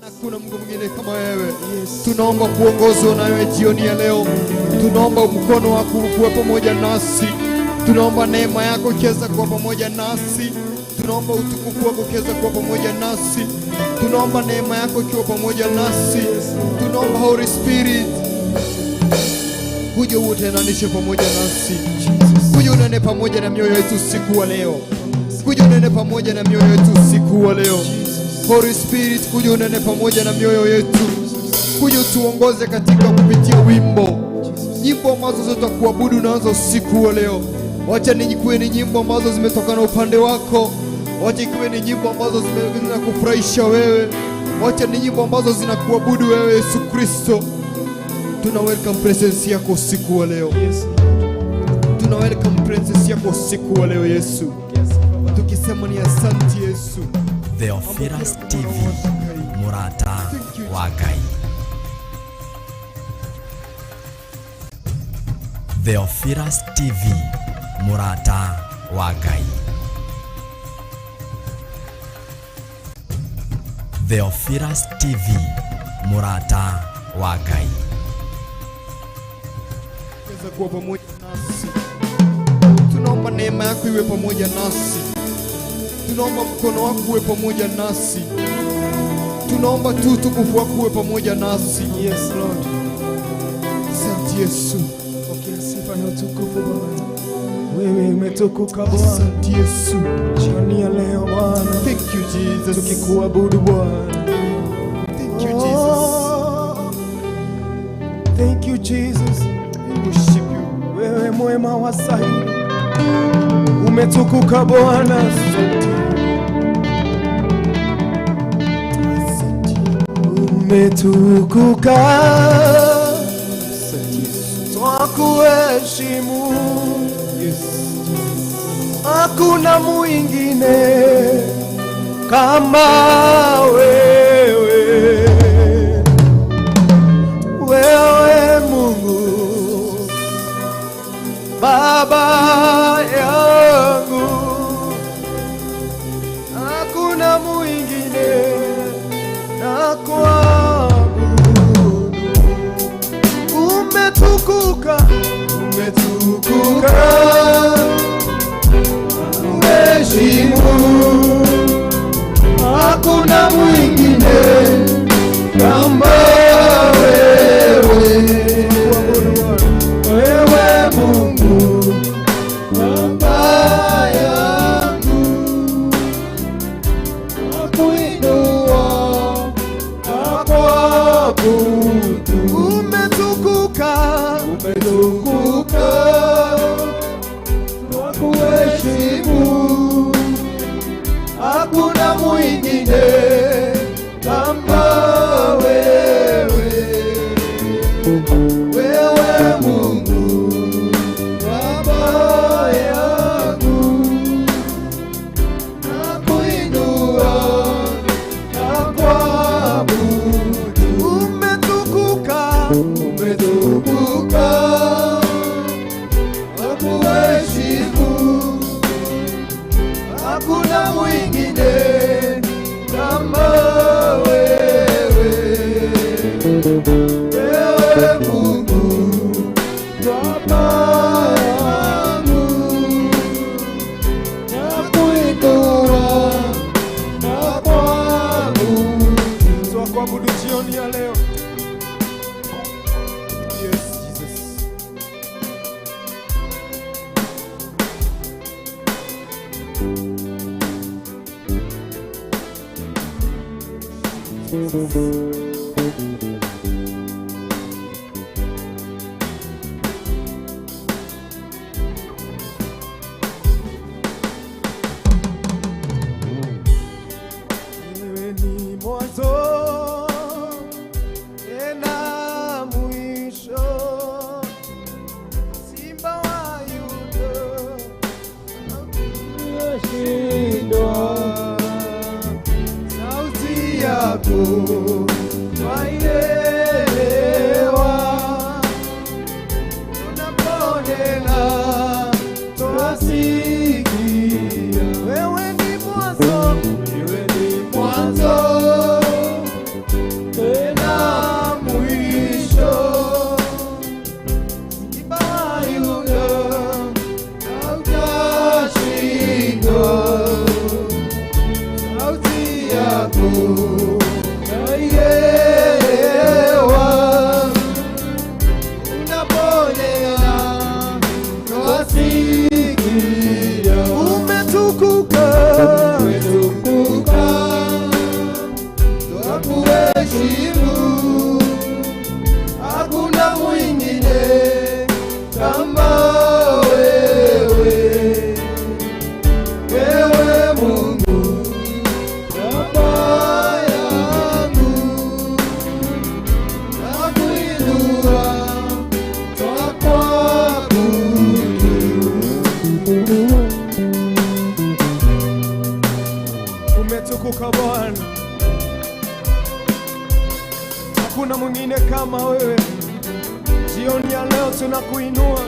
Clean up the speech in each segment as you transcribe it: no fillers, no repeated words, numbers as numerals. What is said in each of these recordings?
Hakuna Mungu mwingine kama wewe. Tunaomba kuongozwa na wewe jioni ya leo. Tunaomba mkono wako uwe pamoja nasi. Tunaomba neema yako iweze kuwa pamoja nasi. Tunaomba utukufu wako uweze kuwa pamoja nasi. Tunaomba neema yako iwe pamoja nasi. Tunaomba Holy Spirit kuja utenanishe pamoja nasi. Kuja unene pamoja na mioyo yetu siku wa leo. Kuja unene pamoja na mioyo yetu siku wa leo. Holy Spirit, kuja unene pamoja na mioyo yetu. Kuja tuongoze katika kupitia wimbo. Nyimbo ambazo tutakuabudu nazo siku wa leo. Wacha niwe ni nyimbo ambazo zimetoka na upande wako. Wacha iwe ni nyimbo ambazo zinakufurahisha wewe. Wacha ni nyimbo ambazo zinakuabudu wewe Yesu Kristo. Tuna welcome presence yako siku wa leo. Tuna welcome presence yako siku wa leo Yesu. Tukisema ni asante Yesu. Theophilus TV Murata Wagai. Theophilus TV Murata Wagai. Theophilus TV Murata Wagai. Weza kuwa pamoja nasi. Tunaomba neema yako iwe pamoja nasi. Tunaomba mkono wako uwe pamoja nasi. Tunaomba tu utukufu wako uwe pamoja nasi. Yes Lord. Asante Yesu. Pokea sifa na utukufu Bwana. Wewe umetukuka Bwana. Asante Yesu. Jioni ya leo Bwana. Thank you Jesus. Tukikuabudu Bwana. Thank you Jesus. Thank you Jesus. We worship you. Wewe mwema wa sahili. Umetukuka Bwana. Umetukuka. Twakuheshimu. Hakuna mwingine kama wewe. Wewe Mungu Baba yangu, hakuna mwingine na kuabudu. Umetukuka, umetukuka, uheshimu, hakuna mwingine kama wewe. Wewe Mungu Baba yangu, nakuinua, nakuabudu. Umetukuka, umetukuka, nakuheshimu, hakuna mwingine kama wewe. Wewe Mungu Baba yangu, nakuinua, nakuabudu. Umetukuka, umetukuka, nakuheshimu, hakuna mwingine kama wewe. Wewe Mungu Baba yangu, nakuinua, nakuabudu. Twakuabudu jioni ya leo. Yes, Jesus. Wewe ni mwanzo tena mwisho, Simba wa Yuda umeshindwa. Sauti yako twaielewa, tunaponena twasikia. Wewe ni mwanzo, wewe ni mwanzo Umetukuka Bwana, hakuna mwingine kama wewe. Jioni ya leo tunakuinua,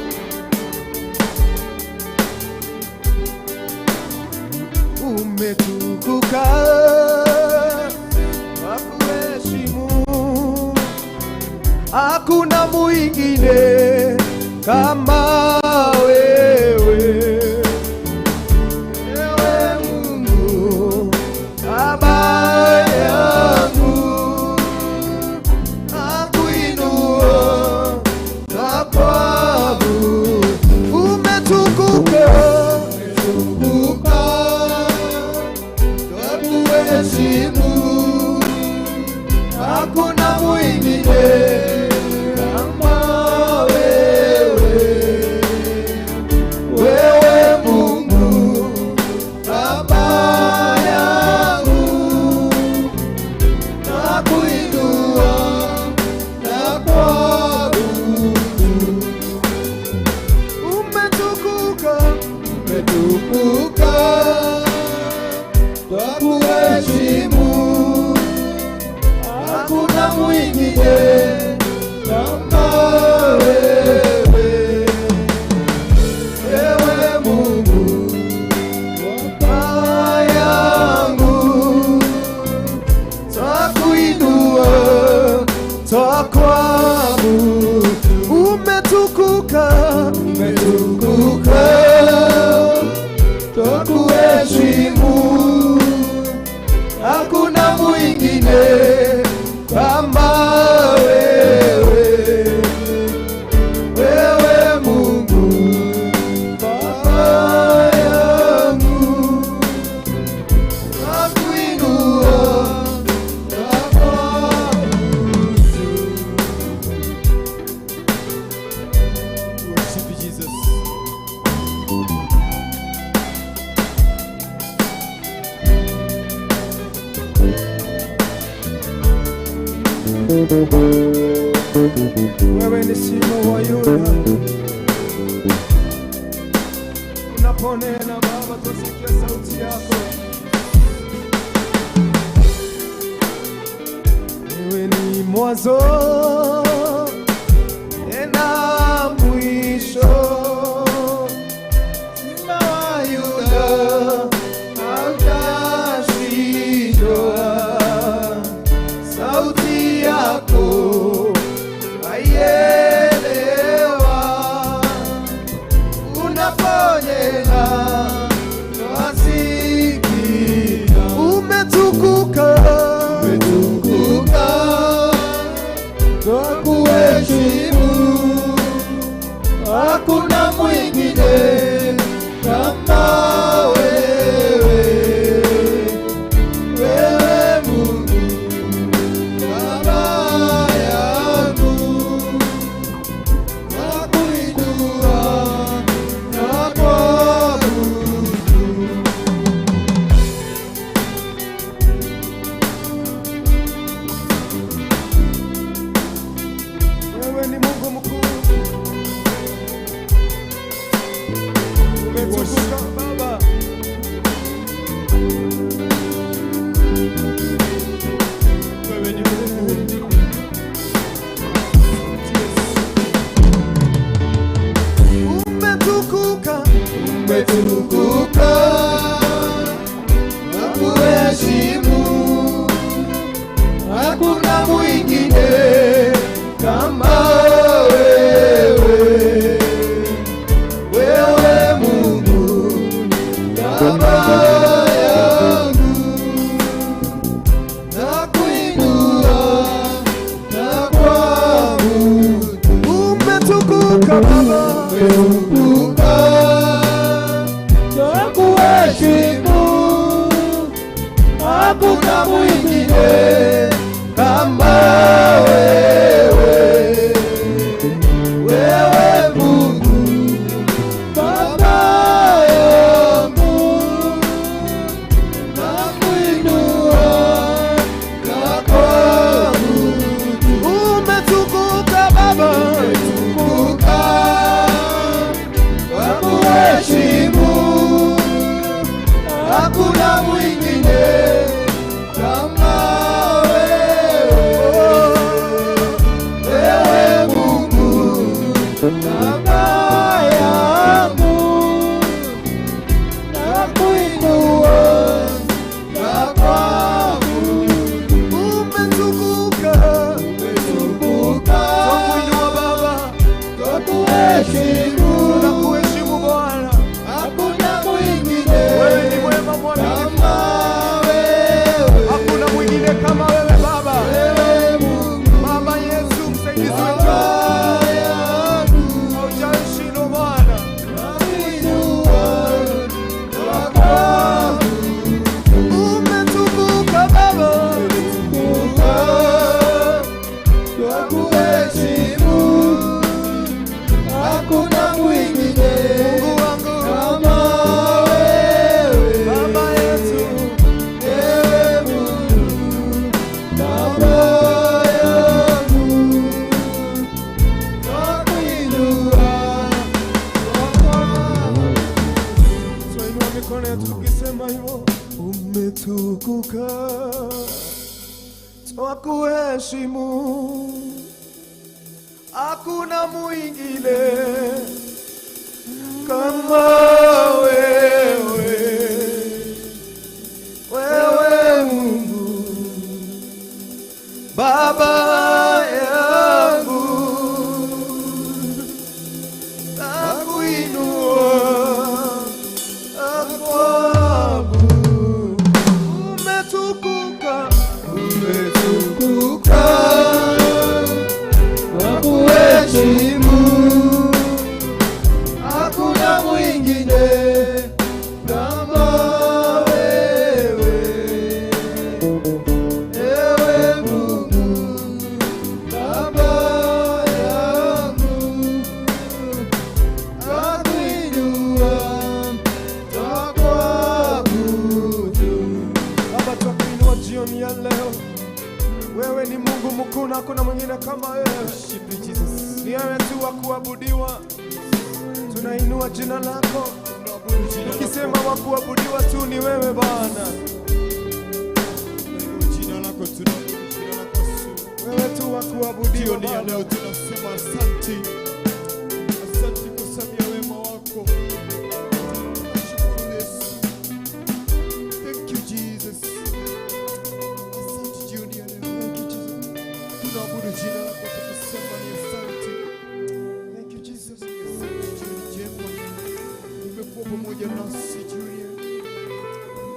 umetukuka, nakuheshimu, hakuna mwingine kama wewe. Hakuna mwingine kama wewe, wewe Mungu Baba yangu, nakuinua na kuabudu. Umetukuka, umetukuka, twakuheshimu, hakuna mwingine kama wewe, wewe Mungu Baba yangu, twakuinua, twakuabudu. Umetukuka, umetukuka, twakuheshimu, hakuna mwingine kama wewe, wewe Mungu Baba yangu, nakuinua, nakuabudu. Worship you, Jesus. Wewe ni Simba wa Yuda, unaponena Baba, tusikie sauti yako. Wewe ni mwanzo na mwisho, Simba wa Yuda, hautashindwa. Sauti yako naielewa, unaponena twasikia. Umetukuka, umetukuka, umetukuka, twakuheshimu, hakuna mwingine kama wewe, wewe Mungu Baba yangu, nakuinua na kuabudu. Umetukuka Baba, umetukuka, twakuheshimu, hakuna mwingine kama wewe Mungu Baba yangu, nakuinua na kuabudu. Umetukuka, umetukuka, twakuinua Baba, twakuheshimu, nakuheshimu Bwana, hakuna mwingine. Wewe ni mwema mwaminifu, hakuna mwingine kama wewe Baba. Baba Yesu msaidizi wetu, haujaishindwa Bwana. Umetukuka Baba, twakuheshimu, hakuna mwingine kama wewe. Baba yetu, wewe Mungu Baba yangu, nakuinua. Twainua mikono yetu tukisema hivyo, umetukuka, twakuheshimu, hakuna mwingine kama wewe, wewe Mungu Baba yangu, nakuinua na kuabudu. Umetukuka, umetukuka, twakuheshimu, hakuna mwingine kama wewe, ewe Mungu Baba yangu, nakuinua na kuabudu. Baba, twakuinua jioni ya leo. Wewe ni Mungu mkuu na hakuna mwingine kama wewe. Ni wewe tu wa kuabudiwa. Tunainua jina lako, tukisema wa kuabudiwa tu ni wewe Bwana. Wewe tu wa kuabudiwa Bwana. Leo tunasema asante, asante kwa sababu ya wema wako. Nashukuru Yesu. Thank you Jesus. Asante jioni ya leo. Thank you Jesus. Tunaabudu jina lako tukisema ni asante. Thank you Jesus. Ni asante jioni njema. Umekuwa pamoja nasi jioni ya leo.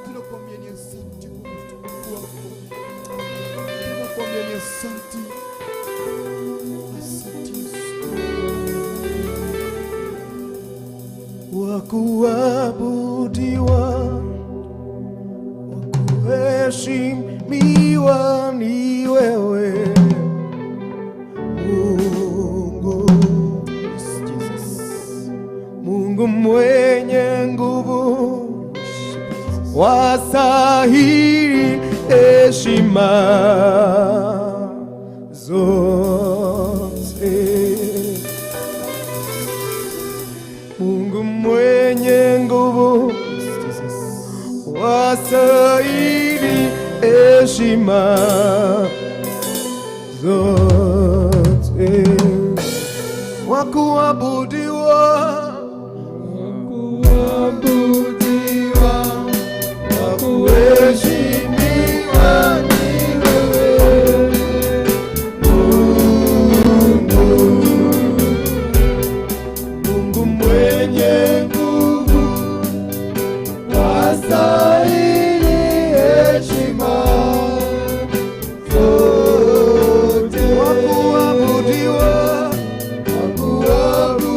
Tunakuambia ni asante kwa utukufu wako. Tunakuambia ni asante. Asante Yesu. Wakuabudiwa, wakuheshimiwa ni wewe Mungu, Mungu mwenye nguvu, wastahili heshima zote. Mungu mwenye nguvu, wastahili heshima zote. Wakuabudiwa, wakuabudiwa, wakuheshimiwa ni wewe Mungu, Mungu mwenye nguvu, wastahili heshima zote. Wakuabudiwa, wakuabudiwa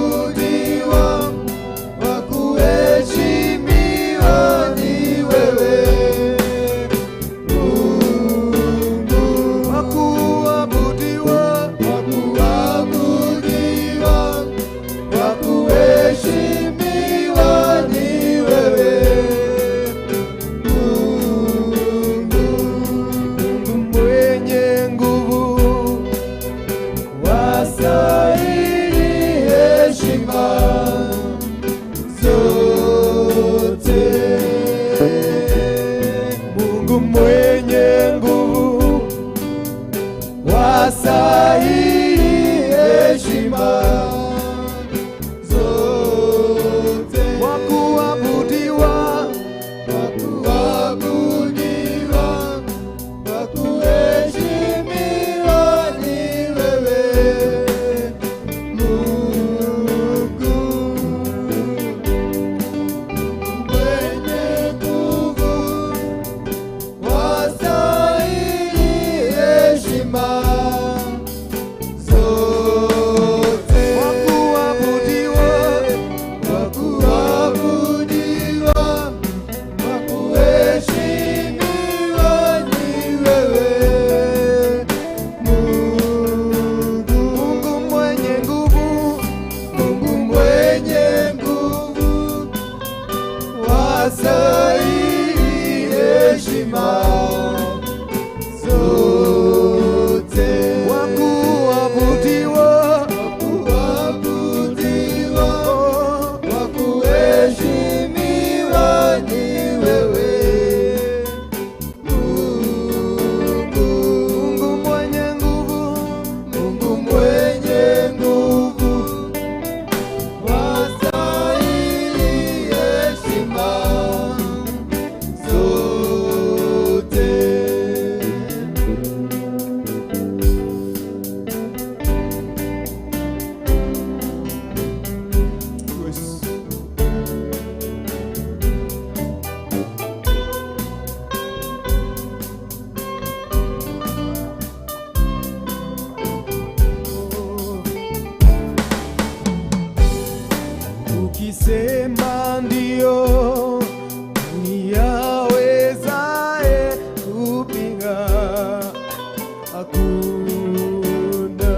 hakuna.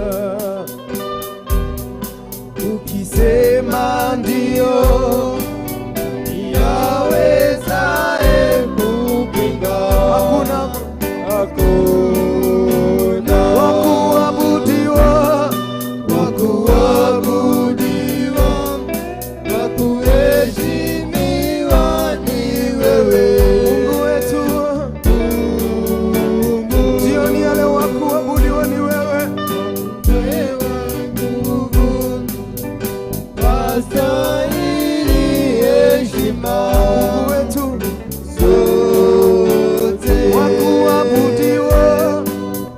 Ukisema ndio, yawezaye kupinga? Hakuna wa kuabudiwa, wa kuabudiwa, wa kuheshimiwa ni wewe Mungu wetu. Jioni ya leo wa kuabudiwa ni wewe. Wastahili heshima Mungu wetu zote, wa kuabudiwa,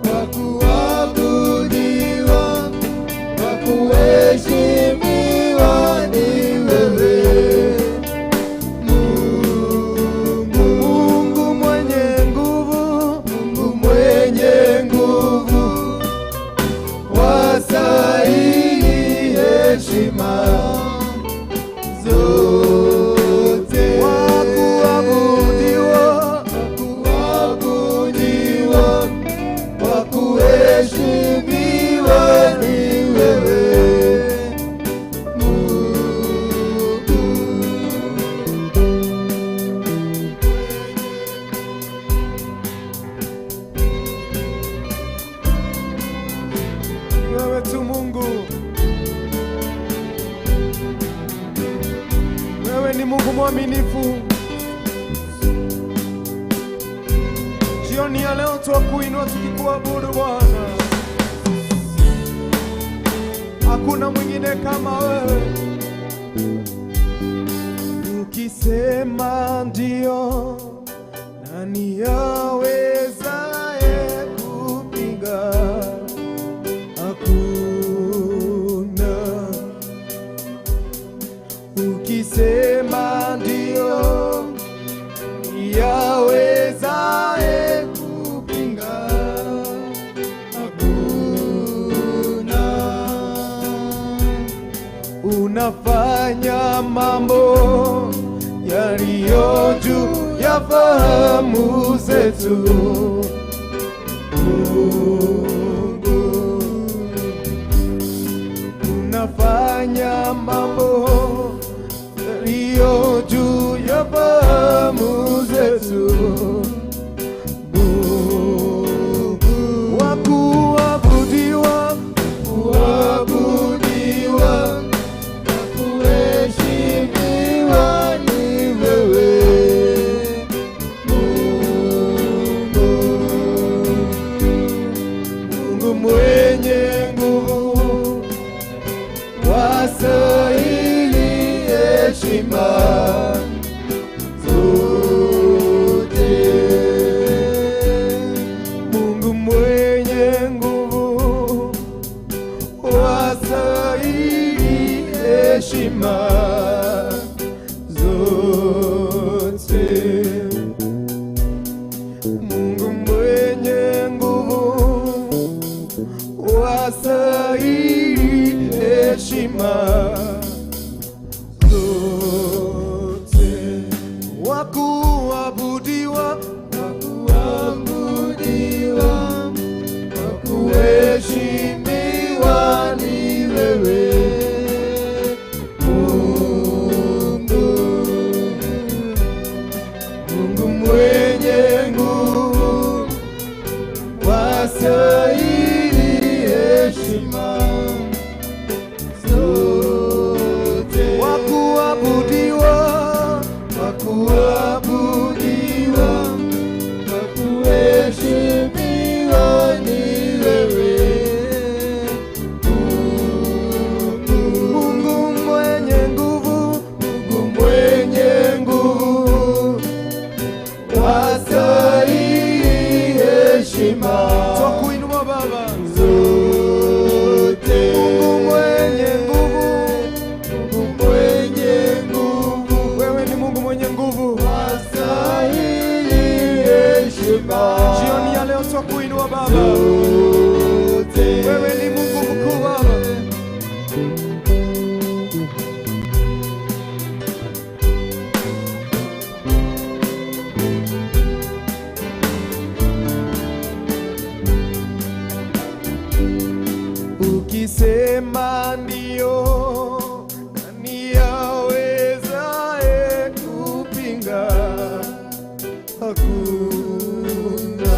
wa kuabudiwa, wa kuheshimiwa ni wewe Mungu mwenye nguvu, Mungu mwenye nguvu, wastahili heshima zote, wa kuabudiwa, wa kuheshimiwa ni wewe wewe tu Mungu. Wewe ni Mungu mwaminifu. Jioni ya leo twakuinua tukikuabudu Bwana. Hakuna mwingine kama wewe. Ukisema ndio, nani yawezaye kupinga? Hakuna. Ukisema ndio, yawezaye kupinga? Hakuna. Unafanya mambo yaliyo juu ya fahamu zetu Mungu. Unafanya mambo yaliyo juu ya fahamu zetu Mungu. Wa kuabudiwa, kuabudiwa, wa kuheshimiwa ni wewe Mungu. Mungu mwenye nguvu, wastahili heshima zote. Mungu mwenye nguvu, wastahili heshima zote. Mungu mwenye nguvu, wastahili heshima zote, wa kuabudiwa, wa kuabudiwa, wa kuheshimiwa ni wewe Mungu. Mungu mwenye nguvu, wastahili heshima zote, wa kuabudiwa, wa kuabudiwa, wa kuheshimiwa ni wewe Mungu. Mungu mwenye nguvu, Mungu mwenye nguvu, wastahili heshima. Twakuinua Baba zote. Mungu mwenye nguvu, Mungu mwenye nguvu, wewe ni Mungu mwenye nguvu, wastahili heshima. Jioni ya leo twakuinua Baba zote. Wewe ni Mungu mkuu Baba. ukisema ndio, nani awezaye kupinga? Hakuna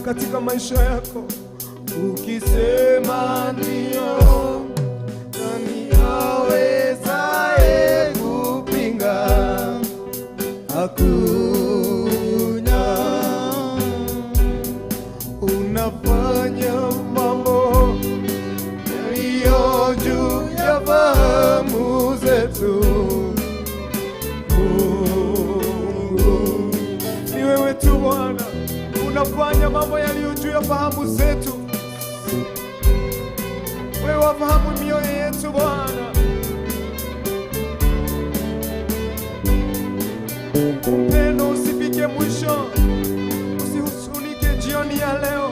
katika maisha yako. Ukisema ndio, nani awezaye kupinga? Hakuna. Unafanya mambo yaliyo juu ya fahamu zetu. Mungu ni wewe tu Bwana, unafanya mambo yaliyo juu ya fahamu zetu. Wewe wafahamu mioyo yetu Bwana. Upendo usifike mwisho, usihuzunike jioni ya leo.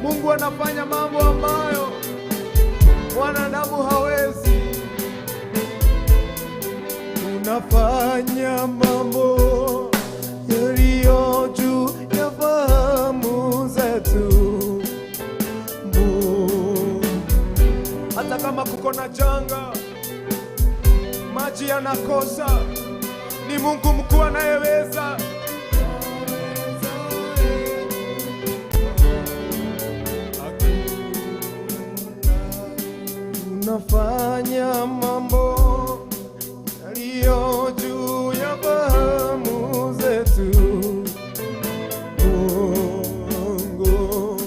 Mungu anafanya mambo ambayo wanadamu hawezi. Unafanya mambo yaliyo juu ya fahamu zetu. Hata kama kuko na janga, maji yanakosa, ni Mungu mkuu anayeweza. Unafanya mambo yaliyo juu ya fahamu zetu. Mungu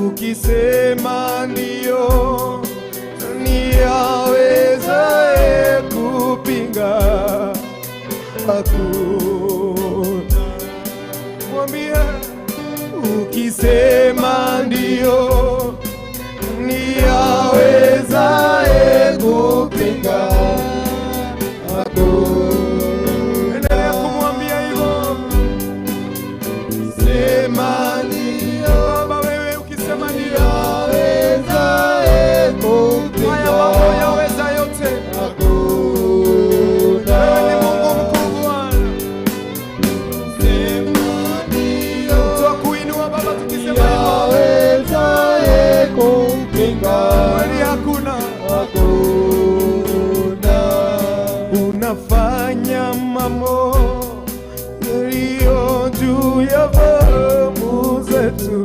ukisema ndio, nani awezaye kupinga? Hakuna. Mwambie ukisema ndio, nani awezaye kupinga? Hakuna. Endelea kumwambia hivyo. Sema ndio Baba, wewe ukisema ndio, awezaye kupinga. Haya mambo yaweza yote. Hakuna. Wewe ni Mungu mkuu Bwana. Sema ndio. Twakuinua Baba tukisema hivyo. Awezaye kupinga. Kweli hakuna. Hakuna. Unafanya mambo yaliyo juu ya fahamu zetu.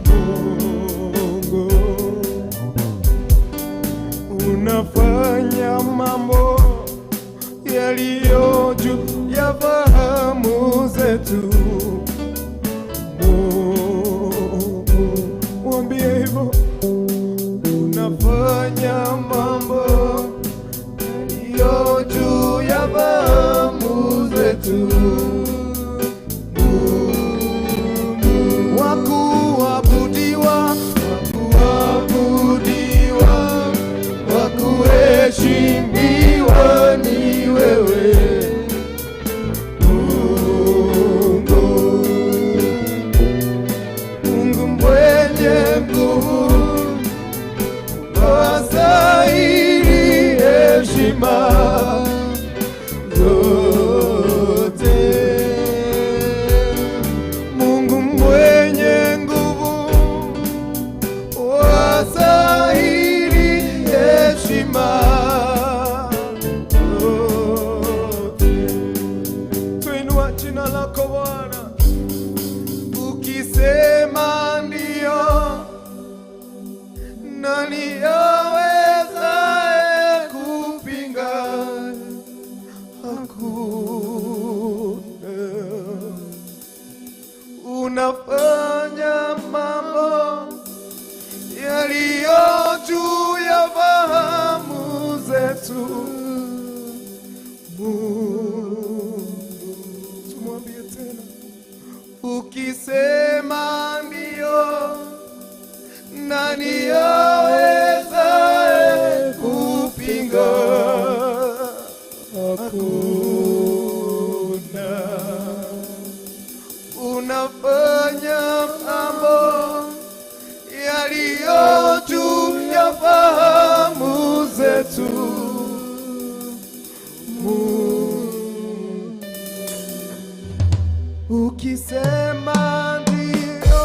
Mungu unafanya mambo yaliyo juu ya fahamu zetu. Mungu mwambie hivyo. Unafanya mambo yaliyo juu ya fahamu zetu. Wakuabudiwa, wakuabudiwa, wakuheshimiwa ni wewe Mungu, Mungu mwenye nguvu, wastahili heshima zote. Mungu mwenye nguvu, wastahili heshima zote. Tuinua jina lako Bwana. Ukisema ndio, nani awezaye kupinga? Hakuna. Unafanya mambo yaliyo juu ya fahamu zetu. Mungu, tumwambie tena. Ukisema ndio, nani awezaye kupinga? Hakuna. Unafanya mambo yaliyo juu ya fahamu zetu. Ukisema ndio,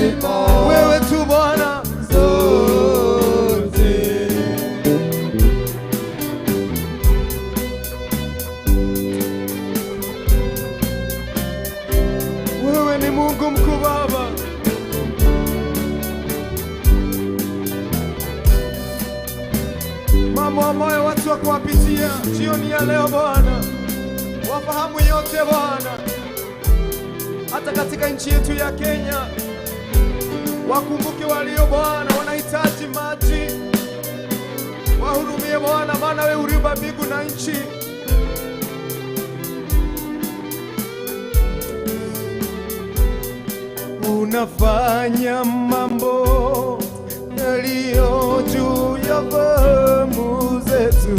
heshima, wewe tu Bwana zote. wewe ni Mungu mkuu Baba. Mambo ambayo watu wako wapitia jioni ya leo Bwana, wafahamu yote Bwana, hata katika nchi yetu ya Kenya wakumbuke walio Bwana wanahitaji maji, wahurumie Bwana, maana wewe uliumba mbingu na nchi. Unafanya mambo yaliyo juu ya fahamu zetu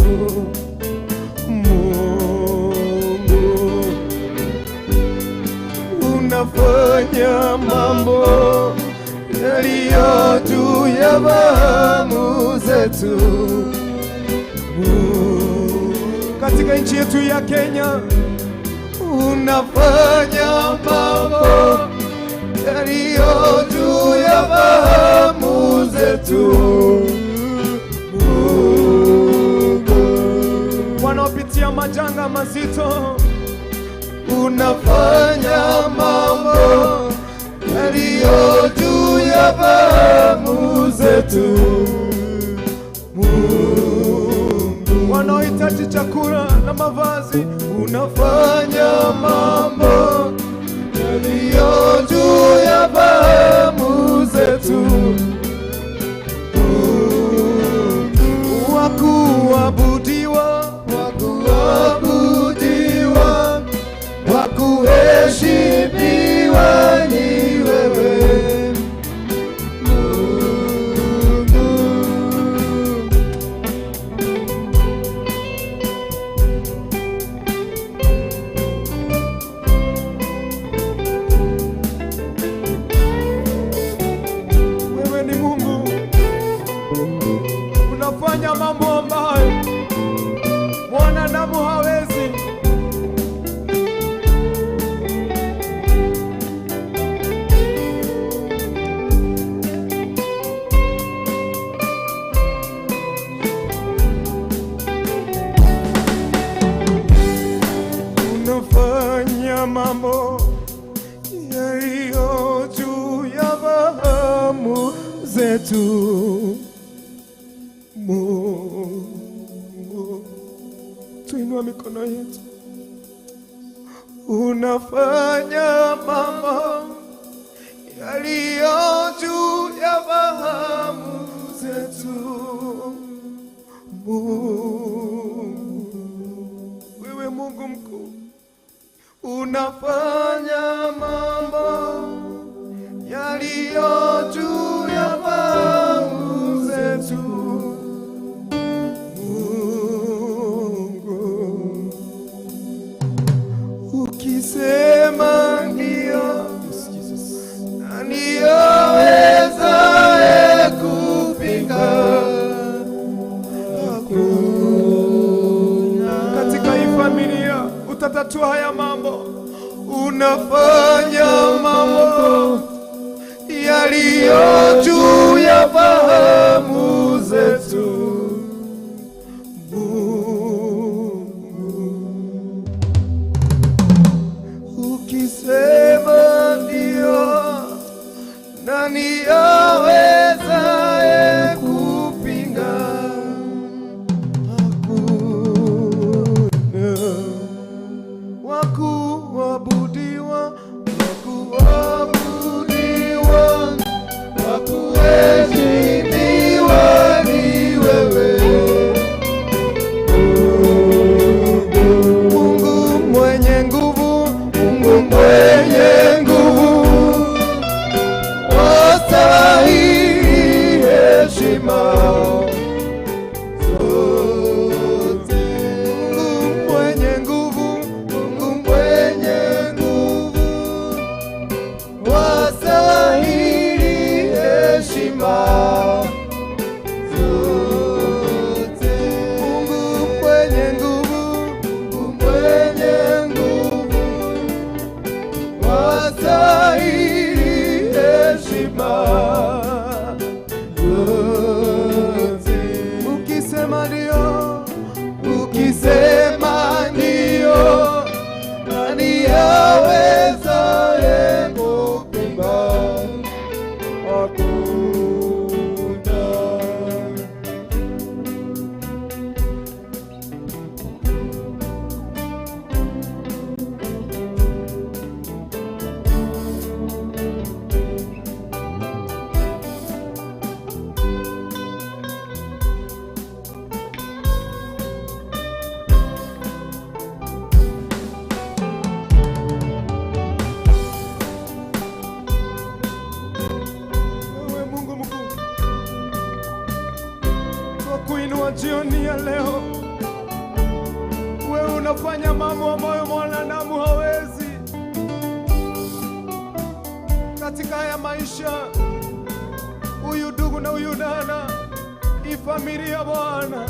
Mungu, unafanya mambo yaliyo juu ya fahamu zetu katika nchi yetu ya Kenya. Unafanya mambo yaliyo juu ya fahamu zetu wanaopitia majanga mazito. Unafanya mambo yaliyo juu ya fahamu zetu wanaohitaji chakula na mavazi. Unafanya mambo yaliyo juu ya fahamu zetu, wakuabudiwa, Wakuabudiwa, wakuheshimiwa ni wewe Mungu. wewe ni Mungu, unafanya mambo ambayo mwanadamu hawezi. Unafanya mambo yaliyo juu ya fahamu zetu Mungu. Tuinua mikono yetu. Unafanya mambo yaliyo juu ya fahamu zetu Mungu. Wewe Mungu mkuu, unafanya mambo yaliyo juu ya fahamu zetu Mungu. Ukisema ndio, nani awezaye kupinga? Hakuna. Katika hii familia utatatua haya mambo. Unafanya mambo yaliyo juu ya fahamu zetu Mungu. Ukisema ndio, nani awezaye kupinga? Hakuna. Wakuabudiwa, wakuabudiwa, Wakuheshimiwa ni wewe Mungu mwenye nguvu, Mungu mwenye nguvu, wastahili heshima zote. Mungu mwenye nguvu, Mungu mwenye nguvu, wastahili heshima zote. Mungu mwenye nguvu, Mungu mwenye nguvu, wastahili heshima unafanya mambo ambayo mwanadamu hawezi katika haya maisha. Huyu ndugu na huyu dada, hii familia Bwana,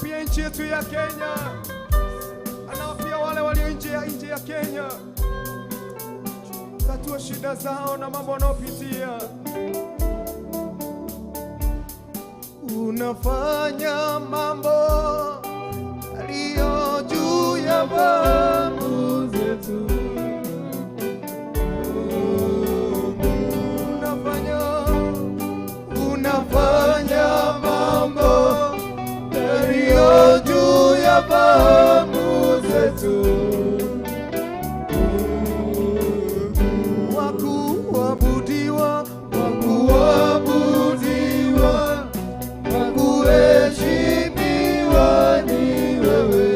pia nchi yetu ya Kenya, na pia wale walio nje ya Kenya, tatua shida zao na mambo wanaopitia. Unafanya mambo yaliyo juu ya fahamu zetu. Unafanya mambo yaliyo juu ya fahamu zetu. Wakuabudiwa, wakuabudiwa, wakuheshimiwa ni wewe.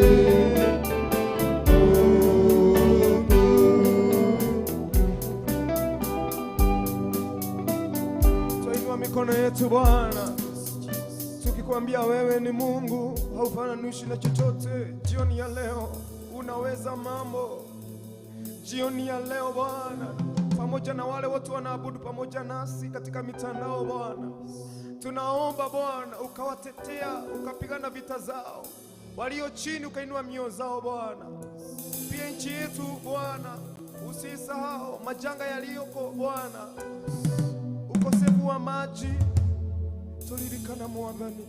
Twainua mikono yetu Bwana, tukikwambia wewe ni Mungu, haufananishi na chochote. Jioni ya leo unaweza mambo. Jioni ya leo Bwana, pamoja na wale watu wanaabudu pamoja nasi katika mitandao Bwana, tunaomba Bwana ukawatetea, ukapigana vita zao, walio chini ukainua mioyo zao Bwana. Pia nchi yetu Bwana, usisahau majanga yaliyoko Bwana, ukosefu wa maji, tulirikana mwagani.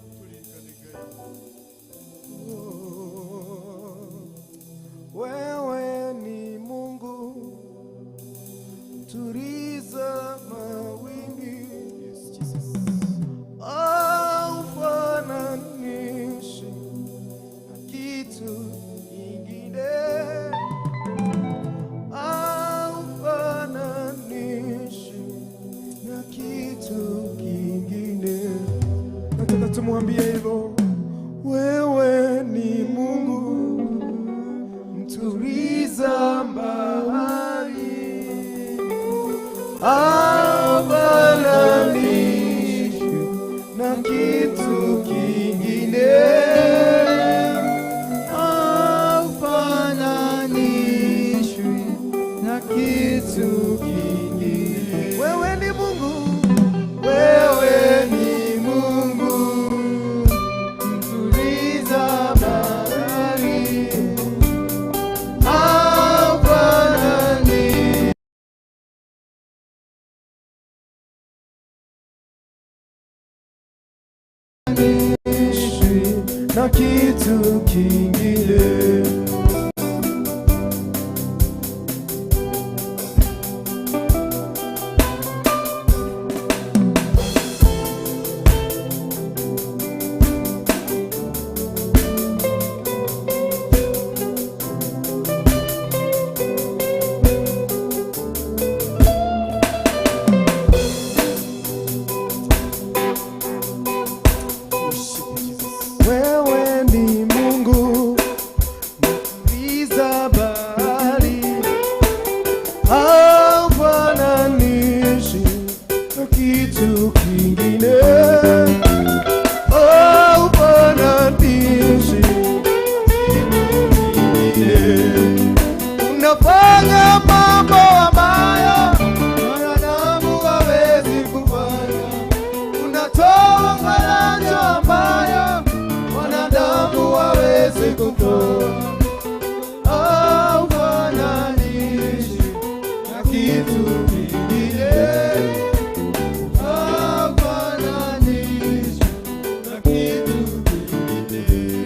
Wewe ni Mungu, tuliza mawimbi, haufananishi na kitu kingine, haufananishi na kitu kingine. Nataka tumwambie hivyo, wewe ni Mungu, mtuliza bahari, haufananishi na kitu kingine, haufananishwi na kitu kingine. Wewe ni Mungu, wewe ni Mungu, mtuliza bahari, na kitu kingine. Wewe ni Mungu, mtuliza bahari, haufananishi na kitu kingine, haufananishi kingine. Unafanya mambo ambayo wanadamu hawezi kufanya, unatoa faraja ambayo wanadamu hawezi kutoa, haufananishi na kitu kingine, haufananishi na kitu kingine.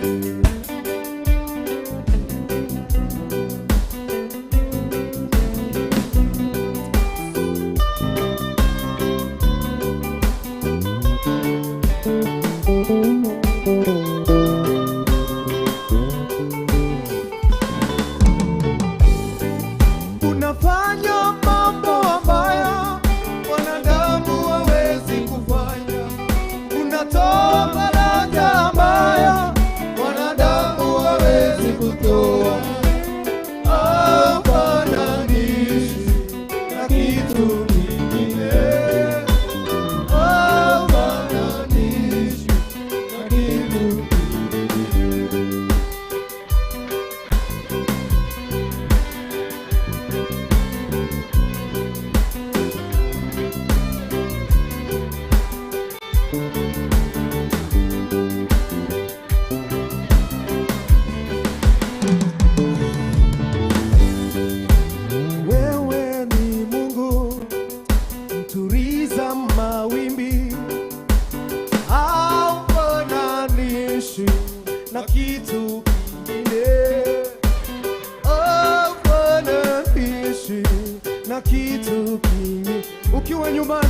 na kitu kingi. Ukiwa nyumbani,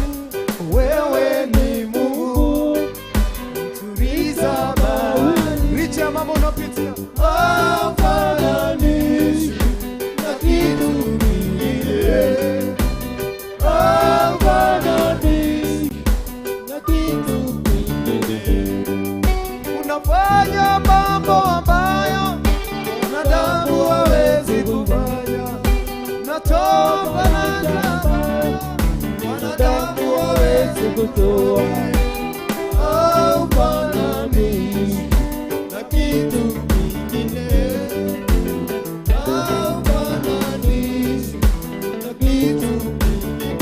wewe ni Mungu mtuliza bahari, licha ya mambo unapitia, hafananishi na kitu kingine, hafananishi na kitu kingine. Unafanya mambo ambayo wanadamu hawezi kufanya, unatoa faraja wanadamu hawezi kutoa, haufananishi na kitu kingine, haufananishi na kitu kingine.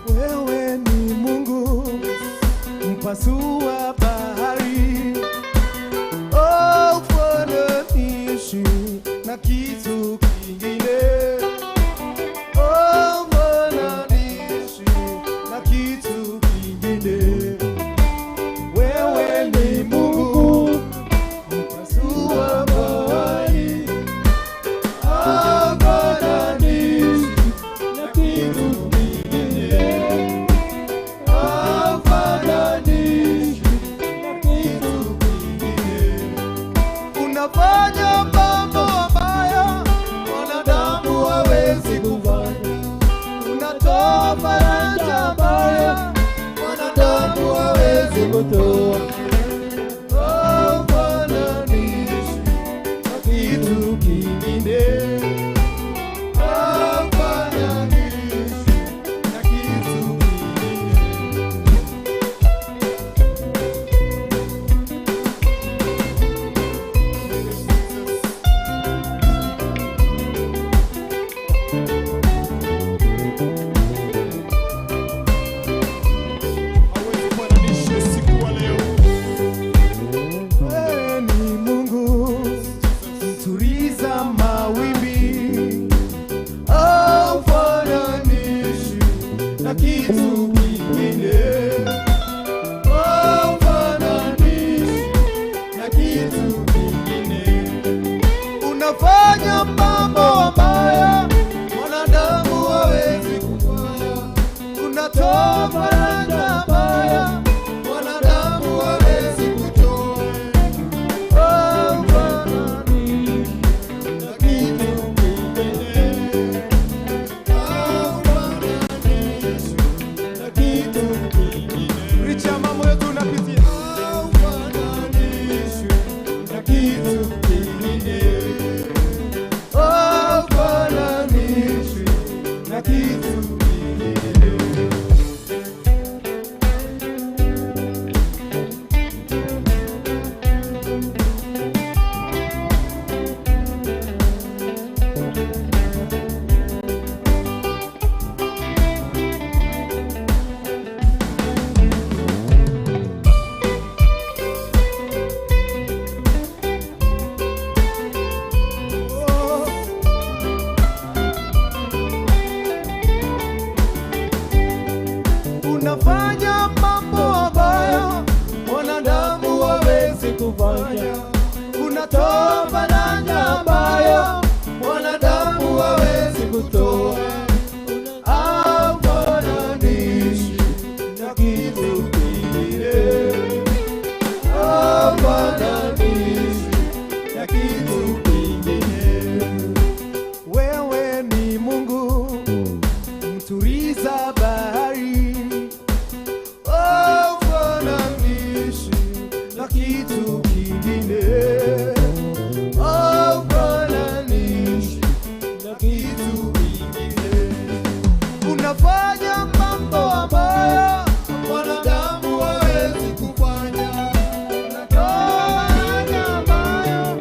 Wewe ni Mungu mpasua bahari, haufananishi na kitu kingine, haufananishi na kitu kingine. Wewe ni Mungu mpasua bahari, hafananishi na kitu kingine, hafananishi na kitu kingine. Unafanya mambo ambayo wanadamu hawezi kufanya, unatoa faraja ambayo wanadamu hawezi kutoa, hafananishi na kitu kingine, hafananishi na kitu kingine. Hawezi kuananisha siku wa leo. Wewe ni Mungu mtuliza mawimbi, haufananishi na kitu kingine, haufananishi na kitu kingine. Unafanya mambo ambayo wanadamu hawezi kufanya, unatoa faraja ambayo wanadamu hawezi kutoa, hafananishi na kitu kingine, hafananishi na kitu kingine. Licha ya mambo yote unapitia, hafananishi na kitu kingine, hafananishi na kitu kingine. Unafanya mambo ambayo wanadamu hawezi kufanya, unatoa faraja ambayo wanadamu hawezi kutoa, hafananishi na kitu kingine, hafananishi na kitu kingine. Wewe ni Mungu mtuliza bahari, hafananishi na kitu kingine, hafananishi na kitu kingine. Unafanya mambo ambayo wanadamu hawezi kufanya, unatoa faraja ambayo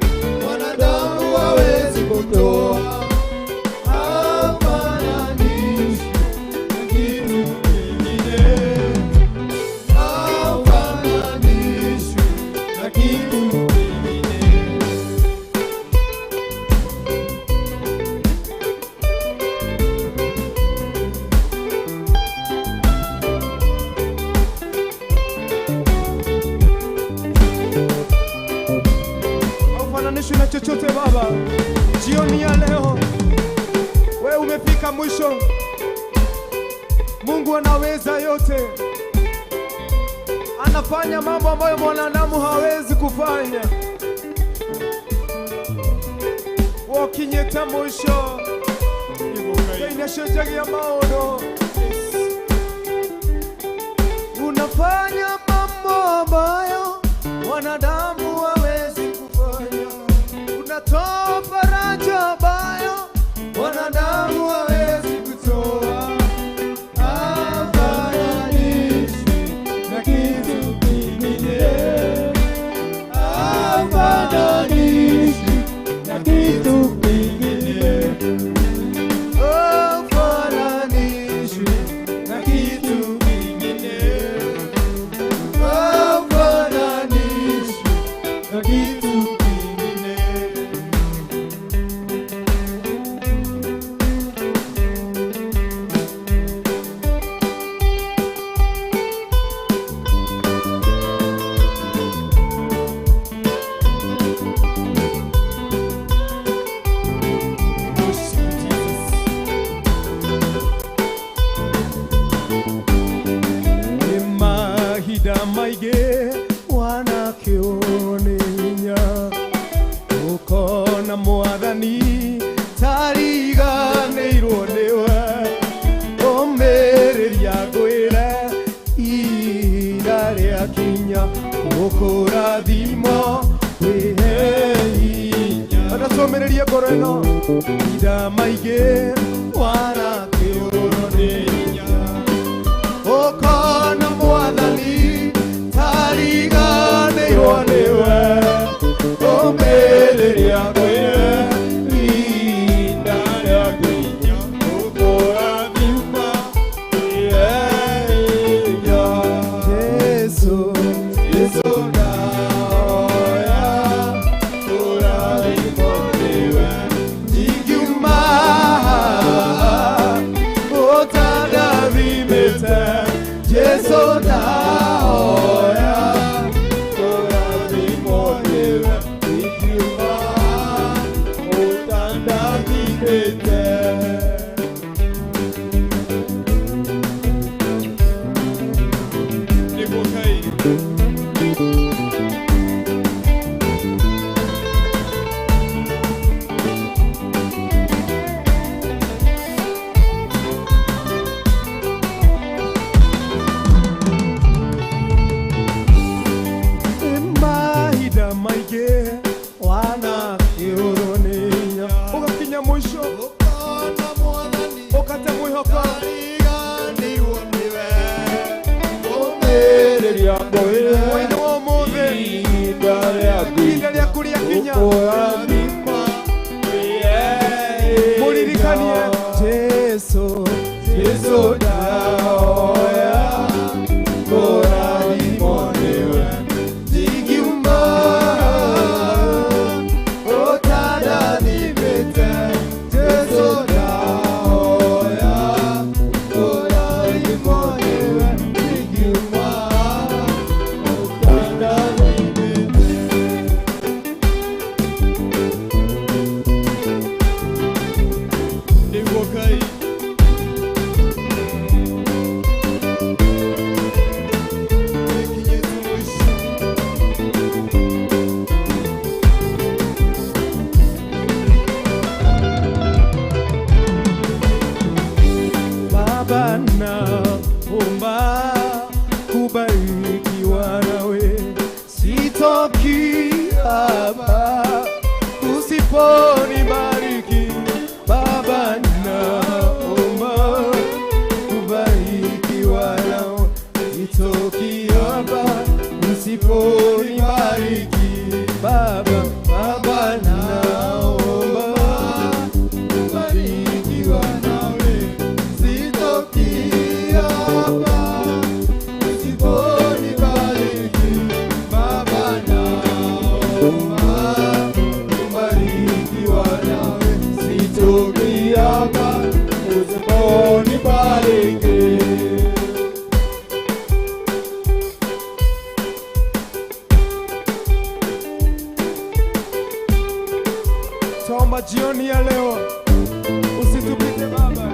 hazifananishwi na chochote Baba. Jioni ya leo wewe umefika mwisho. Mungu anaweza yote, anafanya mambo ambayo mwanadamu hawezi kufanya. Wakinyeta mwisho inashojagia maono. Unafanya mambo ambayo wanadamu hawezi kufanya. Unatoa faraja ambayo wanadamu hawezi kutoa. Hafananishwi na kitu kingine. Hafananishwi na kitu kingine. Hafananishwi na kitu kingine. Hafananishwi na kitu kingine. Maige wanakĩũnĩnya ũkona mwathani tariganĩirwo nĩwe ũmĩrĩria ngwĩre ihinda rĩakinya gũkũrathimo kwĩhe hinya. Andacũmĩrĩrie ngoro ĩno. Mahinda maingĩ wanakĩũnĩnya ũkona mwathani tariganĩirwo nĩwe ũmĩrĩria ngwĩre ihinda rĩakinya gũkũrathima kwĩhe hinya. Jesũ ndahoya kũrathimwo nĩwe ingiuma ũtandathimĩte. Jesũ ndahoya kũrathimwo nĩwe ingiuma ũtandathimĩte. Nĩguo Ngai mahinda maingĩ wanakĩũnĩnya ũgakinya mũico ũkate mwĩhoko. Ũmĩrĩria ngwĩre mũthenya wa ũmũthĩ ihinda rĩaku rĩakinya. Mũririkanie Jesũ ndahoya kũrathimwo nĩwe ingiuma ũtandathimĩte. Jesũ ndahoya kũrathimwo nĩwe ingiuma ũtandathimĩte. Nĩguo Ngai tunaomba jioni ya leo usitupite Baba.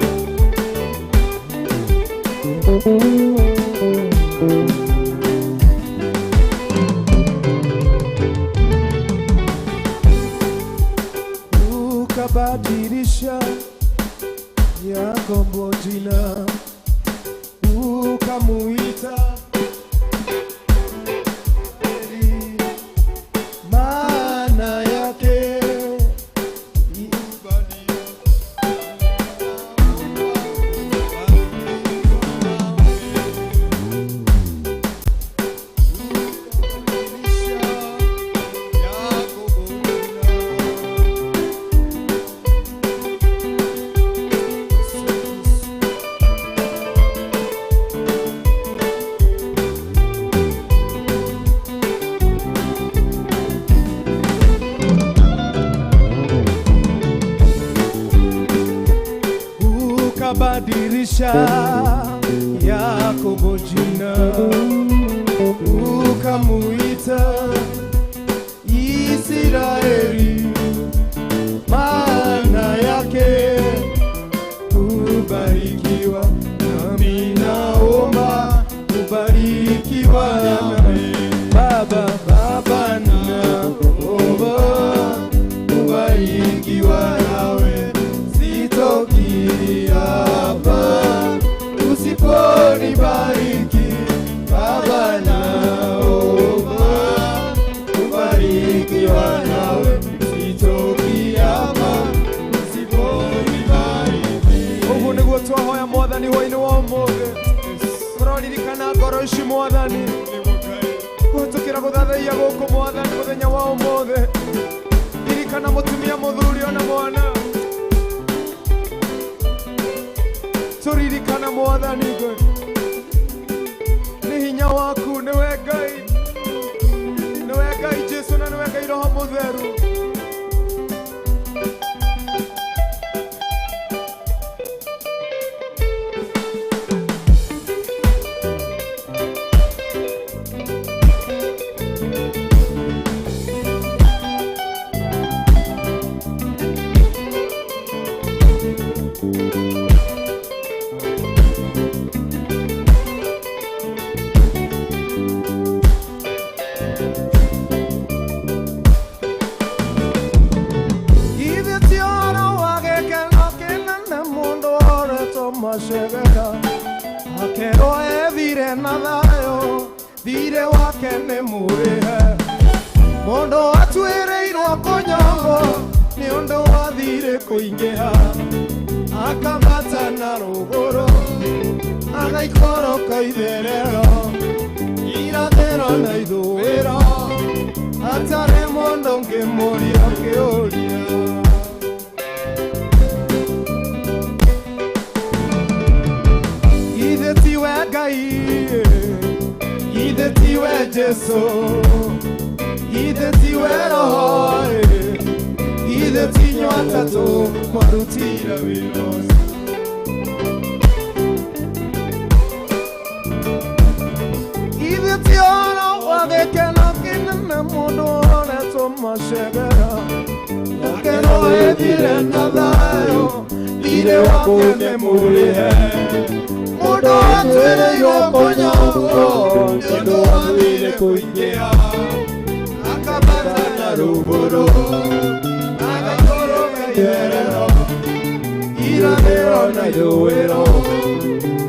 Ukabadilisha Yakobo jina, ukamuita Eli, maana yake ukabadilisha Yakobo jina, ukamuita Israeli, maana yake kubarikiwa. Nami naomba kubarikiwa nawe Baba, Baba naomba kubarikiwa nawe, sitoki hapa usiponibariki Baba, naomba kubarikiwa nawe, sitoki hapa usiponibariki. Ugu niguo twahoya Mwathani wainu wa umuthi, tũroririkana ngoro ici Mwathani, kũhĩtũkĩra gũthathaiya gũkũ Mwathani mũthenya wa ũmũthĩ. Ririkana mũtumia mũthuri ona mwana, turirikana Mwathani nĩ hinya waku, nĩwe Ngai, nĩwe Ngai Jesu na nĩwe Ngai Roho Mũtheru. Akero ethire na thayo, thire wake nĩ mũrĩhe. Mũndũ atuĩrĩirwo kũnyongwo nĩ ũndũ wa thirĩ kũingĩha, akambata na rũgũrũ agaikoroka itherero, irathĩro na ithũĩro, hatarĩ mũndũ ũngĩmũria kĩũria. Ithe tiwe Ngai, ithe tiwe Jesu, ithe tiwe Roho, ithe tinyo atatũ mwarutire wĩra ũcio. Ithe ti ũhoro wa gĩkeno kĩnene mũndũ onetwo macegera, akero ethire na thayũ, thirĩ wake nĩ mũrĩhe. Mũndũ atuĩrĩirwo kũnyongwo nĩ ũndũ wa thirĩ kũingĩha, akambata na rũgũrũ agaikoroka itherero, irathĩro na ithũĩro,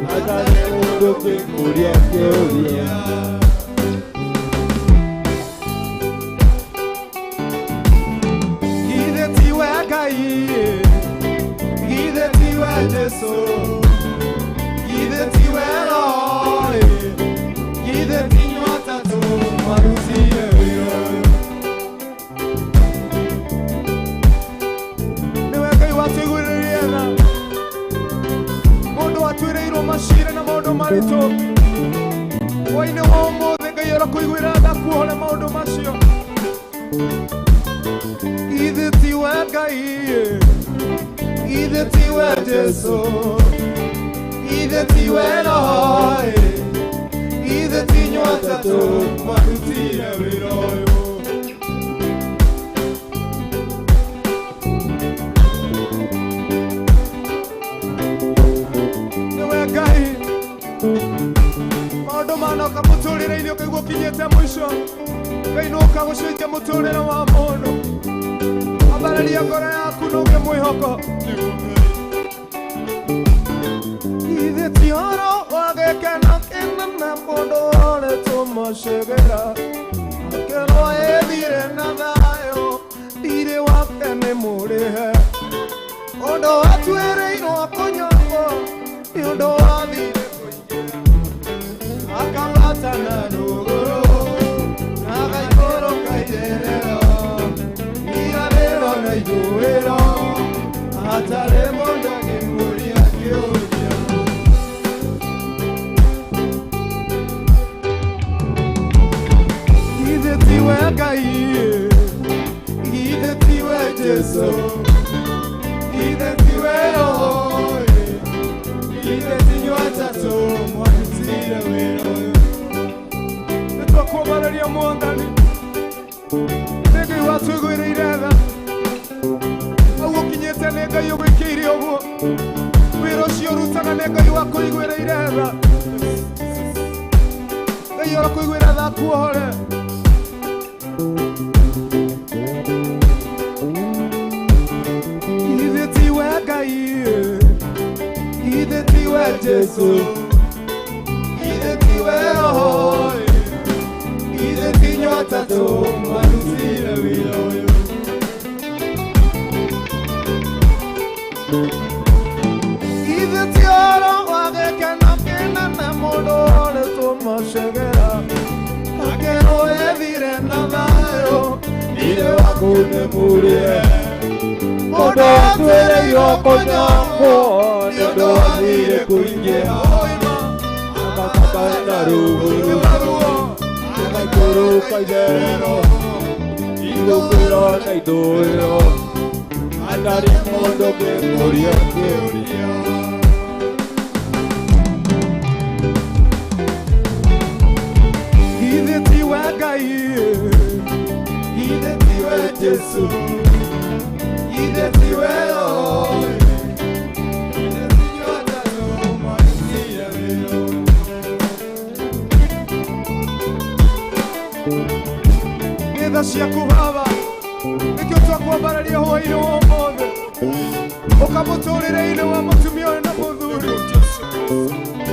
hatarĩ mũndũ ũngĩmũria kĩũria. Ithe tiwe Ngai, ithe tiwe Jesu, ithe tiwe Roho, ithe tinyo atatũ mwarutire wĩra ũyũ. Nĩwe Ngai watũiguĩrĩire tha, mũndũ watuĩrĩirwo macira na maũndũ maritũ. Hwaĩ-inĩ wa ũmũthĩ Ngai arakũiguĩra tha kuohora maũndũ macio. Ithe tiwe Ngai, ithe tiwe Jesu, ithe tiwe Roho, ithe tinyo atatũ mwarutire wĩra ũyũ. mũtũrĩre-inĩ ũkaigua ũkinyĩte mũico, Ngai no ũkagũcenjia mũtũrĩre wa mũndũ. Ambararia ngoro yaku na ũgĩe mwĩhoko. Ithe ti ũhoro wa gĩkeno kĩnene mũndũ woretwo macegera, akerwo ethire na thayũ, ndirĩ wake nĩ mũrĩhe. Ũndũ watuĩrĩirwo kũnyongwo nĩ ũndũ wathire kũingĩra, akabatana rũgũrũ na gaigũrũ kaitherero, irathĩro na ithũĩro, hatarĩ mũndũ angĩmũria kĩũria. Ithe tiwe Ngai, ithe tiwe Jesũ, ithe tiwe Roho, ithe tinyuĩ atatũ mwandutire wĩra ũyũ. Nĩtwakwambararia Mwathani, nĩ Ngai watũiguĩrĩire tha, hau ũkinyĩte nĩ Ngai ũgwĩkĩire ũguo, wĩra ũcio ũrutaga nĩ Ngai wakũiguĩrĩire tha. Ngai arakũiguĩra tha akuohore. Ithe tiwe Ngai, ithe tiwe Jesũ, ithe tiwe Roho, ithe tinyuĩ atatũ mwandutire wĩra ũyũ. Ithe ti ũhoro wa gĩkeno kĩnene mũndũ woretwo macegera, akerwo ethire na thayũ, ndirĩ waku nĩ mũrĩhe. Mũndũ watuĩrĩirwo kũnyongwo nĩ ũndũ wathire kũingĩha, akabatana rũgũrũ na gaigũrũ kaitherero, ithũĩro na ithũĩro, hatarĩ mũndũ angĩmũria kĩũria. Ithe tiwe Ngai, ithe tiwe Jesũ, ithe tiwe Roho, ithe tinyuĩ atatũ mwandutire wĩra ũyũ. Nĩ tha ciaku Baba, nĩkĩo twakwambararia hwaĩ-inĩ wa ũmũthĩ, ũkamũtũrĩre-inĩ wa mũtumia ũyũ na mũthuri.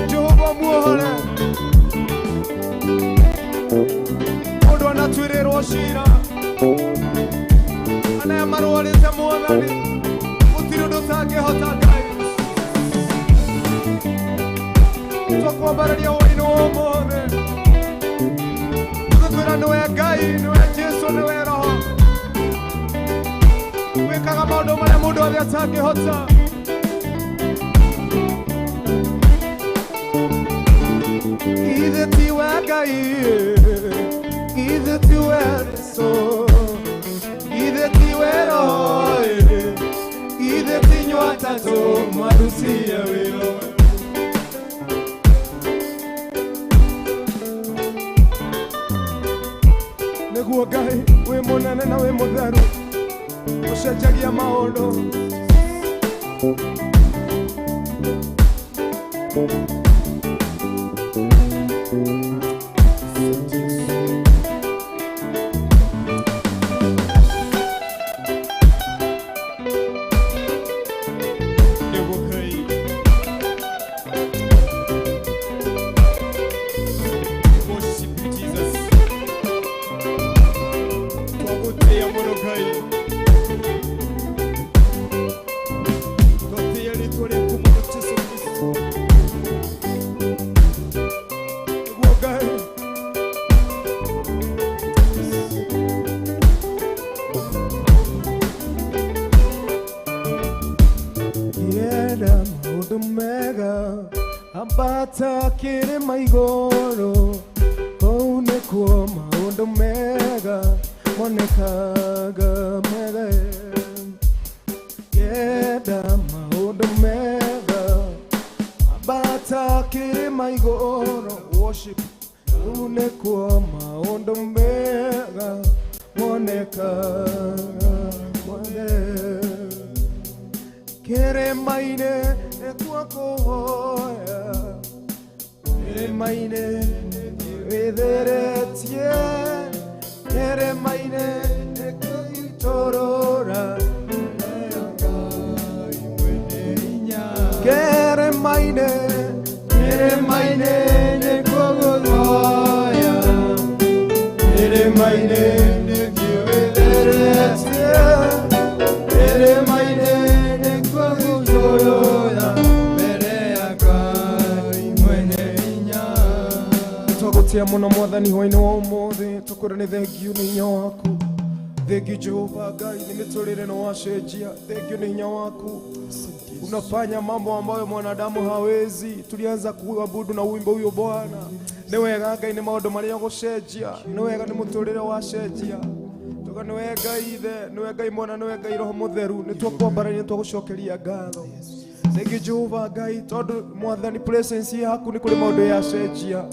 Jehova muohore, mũndũ anatuĩrĩrwo cira, anaya marwarĩte Mwathani, gũtirĩ ũndũ ũtangĩhota Ngai. Twakwambararia hwaĩ-inĩ wa ũmũthĩ, tũgĩkwĩra nĩwe Ngai, nĩwe Jesũ, nĩwe Roho, wĩkaga maũndũ marĩa mũndũ othe atangĩhota. Ithe tiwe Ngai, ithe tiwe Jesũ, ithe tiwe Roho, ithe tinyuĩ atatũ mwandutire wĩra ũyũ. Nĩguo Ngai wĩ mũnene na wĩ mũtheru, ũcenjagia maũndũ. Ambata kĩrĩma igũrũ, kũu nĩkuo maũndũ mega monekaga mega. Yenda maũndũ mega, ambata kĩrĩma igũrũ, worship, kũu nĩkuo maũndũ mega monekaga mega. Kĩrĩma-inĩ nĩkuo kũhoya, kĩrĩma-inĩ withiretie ere maine torora kere maine ne kogoya ere maine ne kiwithiretie ere maine ne kogoya Twagutia muno mwathani hwaini wa umuthi tukuri ni thengio ni hinya waku thengio Jehova Ngai ni miturire no wacenjia thengio ni hinya waku unafanya mambo ambayo mwanadamu hawezi tulianza kuabudu na wimbo huyo Bwana ni wega Ngai ni maundu maria gucenjia ni wega ni muturire wacenjia toka ni wega ithe ni wega imwana ni wega Roho Mutheru ni twakwambara ni twagucokeria ngatho thengio Jehova Ngai tondu mwathani presence yaku ni kuri maundu yacenjia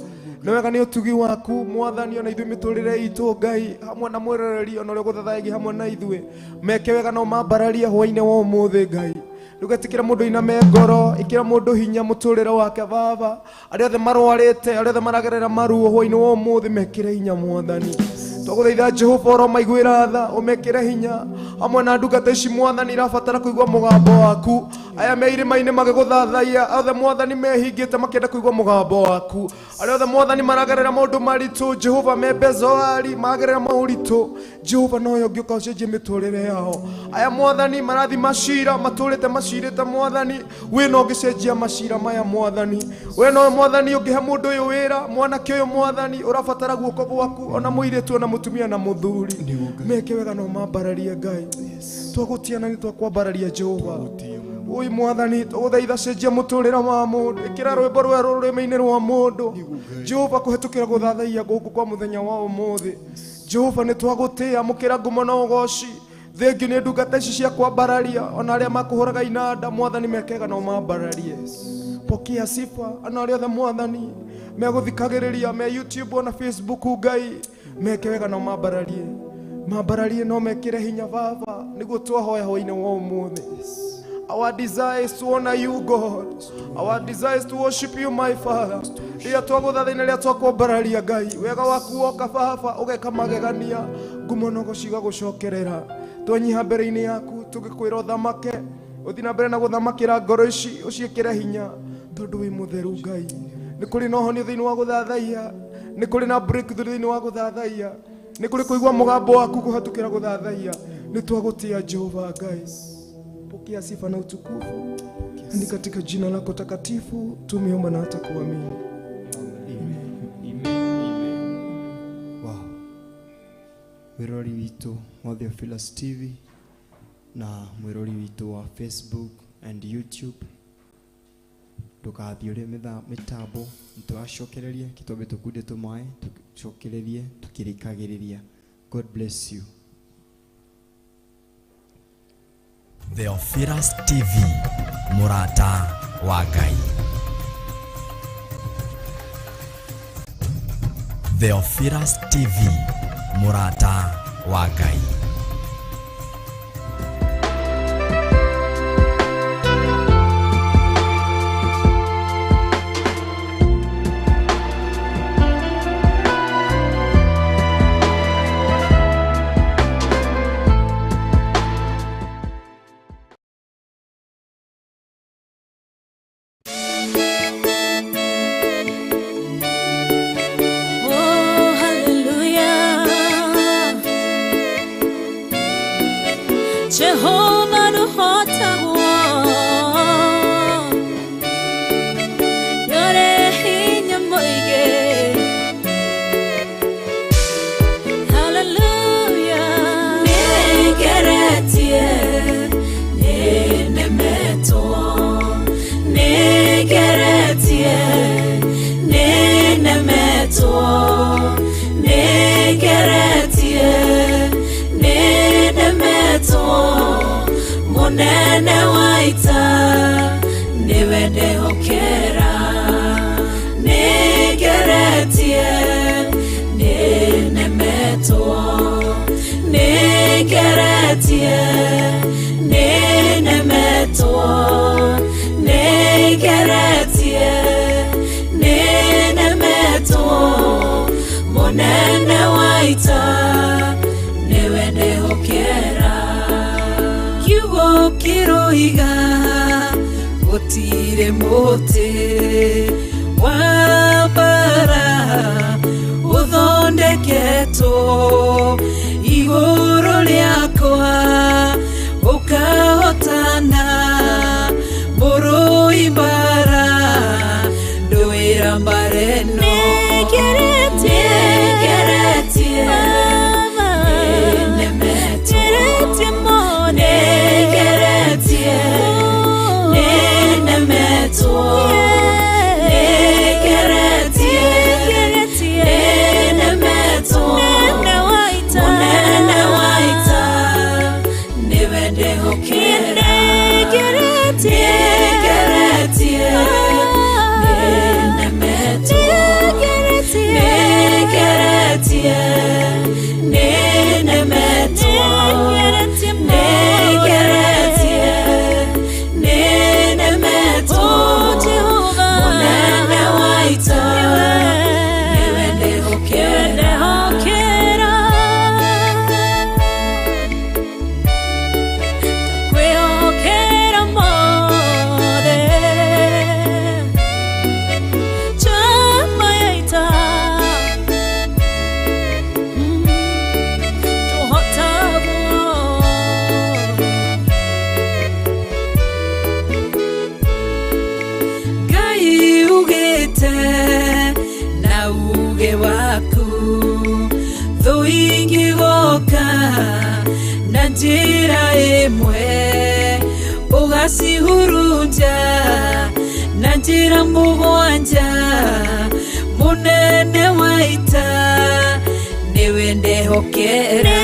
Nwega ni utugi waku mwathani ona ithuĩ miturire itu Ngai hamwe na mwiroreri ona uri guthathaigia hamwe na ithuĩ meke wega no mambararia hwaine wa umuthi Ngai ndugatikira mundu iname ngoro ikira mundu hinya muturire wake baba aria othe marwarite aria othe maragerera maruo hwaine wa umuthi mekire hinya mwathani twaguthaitha Jehova oro maiguira tha umekire hinya hamwe na ndungata ici mwathani irabatara kuigua mugambo waku aya me irima-ini magiguthathaia othe mwathani mehingite makienda kuigua mugambo waku aria othe mwathani maragerera maundu maritu Jehova me bezoari maragerera mauritu Jehova noyo ngiuka ucenjie miturire yao aya mwathani marathi macira maturite macirite mwathani we no ngicenjia macira maya mwathani we no mwathani ungihe mundu uyu wira mwanake uyu mwathani urabatara guoko gwaku ona muiritu ona mutumia na muthuri meke wega no mambararie Ngai twagutiana ni twakwambararia Jehova Ui mwathani tuguthaitha cenjia muturire wa mundu ikira rwimbo rweru rurimi-ini rwa mundu Jehova kuhetukira guthathaia guku kwa muthenya wa umuthi Jehova ni twagutia mukira ngumo na ugoci thengio ni ndungata ici cia kwambararia ona aria makuhuraga inanda mwathani mekega no mambararie pokia sifa ona aria othe mwathani meguthikagiriria me YouTube ona Facebook Ngai meke wega no mambararie no mekire hinya baba niguo twahoya hwaine wa umuthi Our desire is to honor you, God. Our desire is to worship you, my Father. Ria twaguthathaina ria twakwambararia Ngai wega waku woka baba ugeka magegania ngumo no guciga gucokerera twanyiha mbere-ini yaku tugikwira uthamake uthina mbere na guthamakira ngoro ici uciikire hinya tondu wi mutheru Ngai ni kuri no honi thiini wa guthathaia ni kuri na breakthrough thiini wa guthathaia ni kuri kuigua mugambo waku kuhatukira guthathaia ni twagutia Jehova Ngai pokea sifa na utukufu ni katika jina lako takatifu tumeomba na hata kuamini Wow. Mwirori witu wa Theophilus TV na mwirori witu wa Facebook and YouTube tukathi uri mitambo nitwacokererie kitombe tukunde tumae tucokererie tukirikagiriria. God bless you. Theophilus TV Murata wa Ngai. Theophilus TV Murata wa Ngai. Jehovah the hota yore hinya moige hallelujah negeretie nenemeto negeretie nenemeto negeretie Munene waita niwende hokera negeretie nenemeto negeretie nenemeto negeretie nenemeto kiroiga gutire muti wa bara uthondeketwo iguru riakwa ukahotana murui bara nduira mbareno na uge waku thuingi goka na njira imwe ugacihurunja na njira mugwanja munene waita niwe ndehokera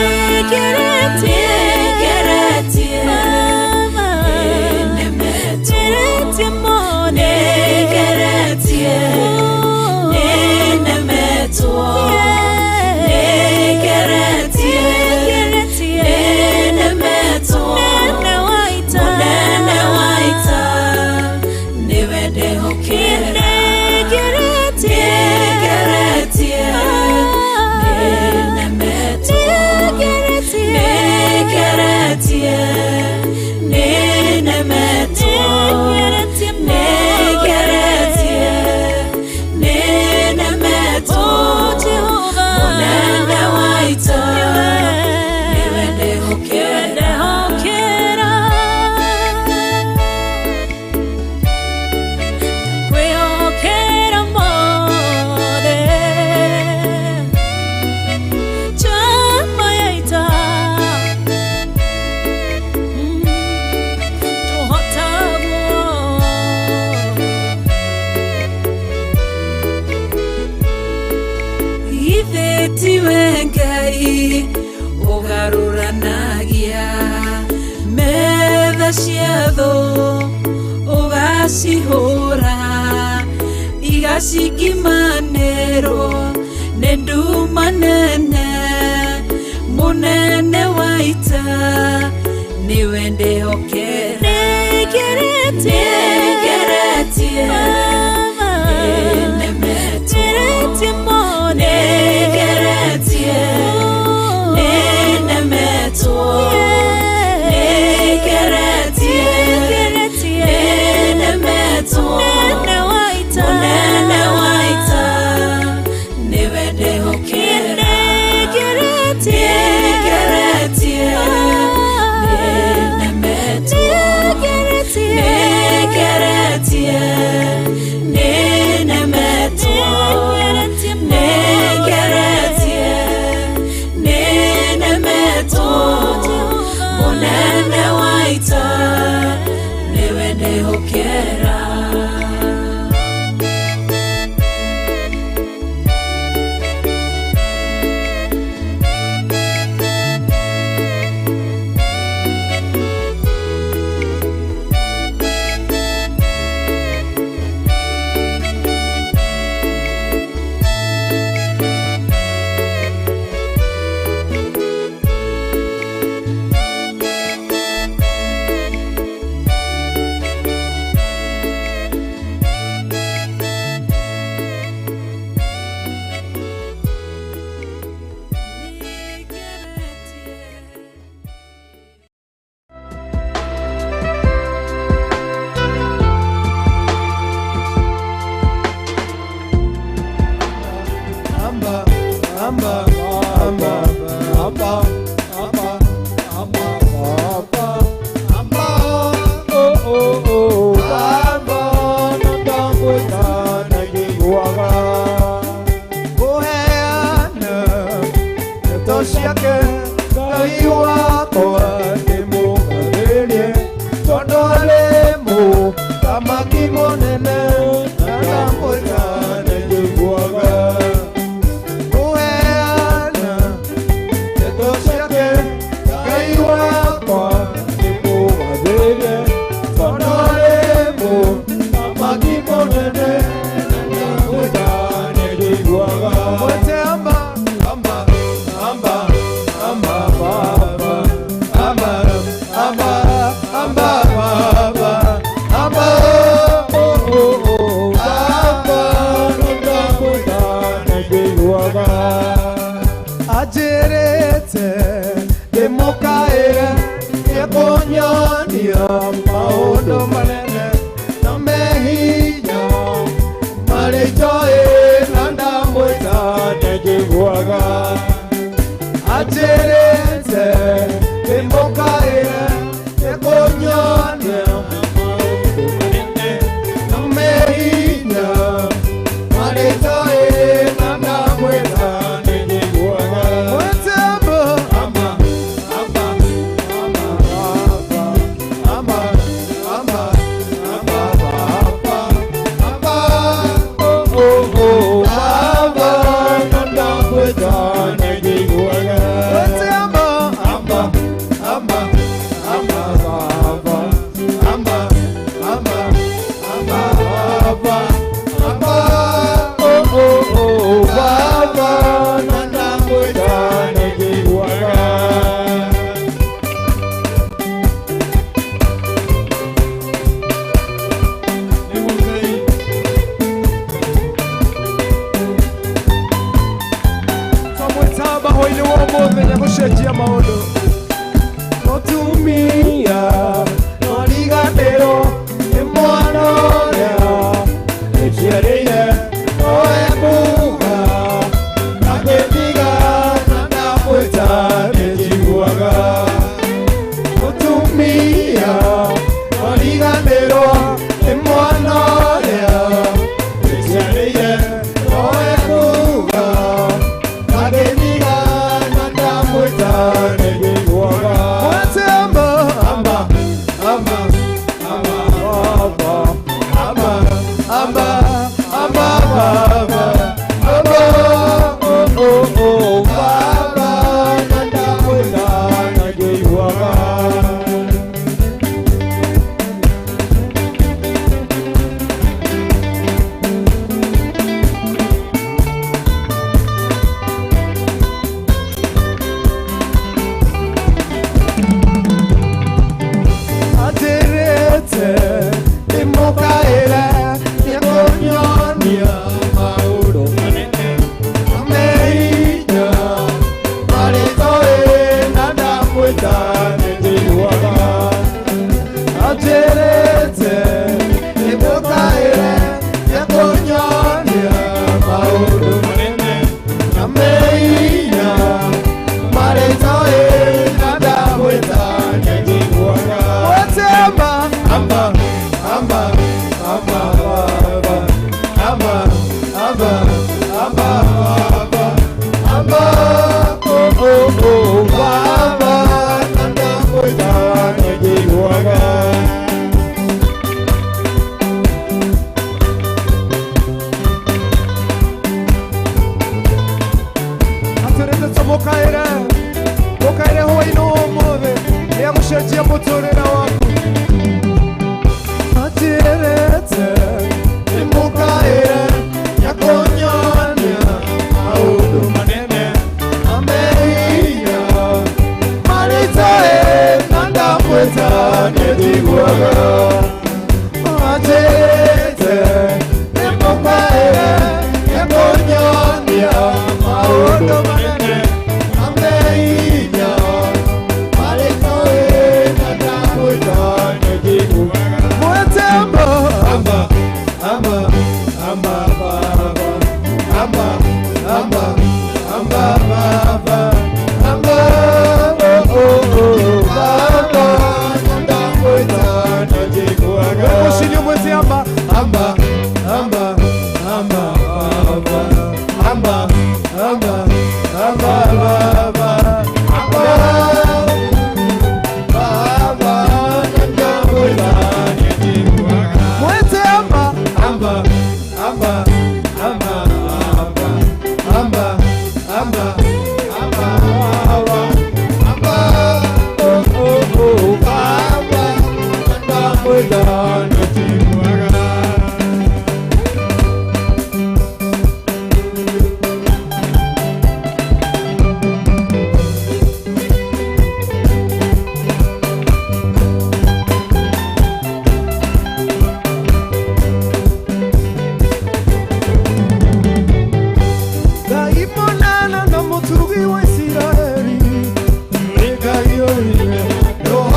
Ngai ugaruranagia metha ciatho ugacihura igacikimanĩrwo nĩ nduma nene munene waita niwe ndĩhokera Get nĩekũnyonia maũndũ manene na mehinya marĩa itoĩ na ndamwĩta nĩnjiguaga anjĩrĩte ndĩmũkaĩre nĩekũnyonia maũndũ manene na mehinya marĩa itoĩ na ndamwĩta nĩnjiguaga gũcenjia maũndũ mũtumia noriganĩrwo nĩ mwana ũrĩa ĩciarĩire oe kuga agĩthiga na ndamwĩta nĩnjiguaga mũtumia noriganĩrwo nĩ mwana ũrĩa ĩciarĩire oe kuga agĩthiga mũkaĩre hwaĩ-inĩ ũmũthĩ nĩegũcenjia mũtũrĩre waku atĩrĩte nĩmũkaĩre nĩekũnyonia maũndũ manene na mehinya marĩa itoĩ na ndamwĩta nĩnjiguaga atĩrĩte nĩmũkaĩre nĩekũnyonia maũndũ manene na mehinya marĩa itoĩ na ndamwĩta nĩnjiguaga mwĩtembo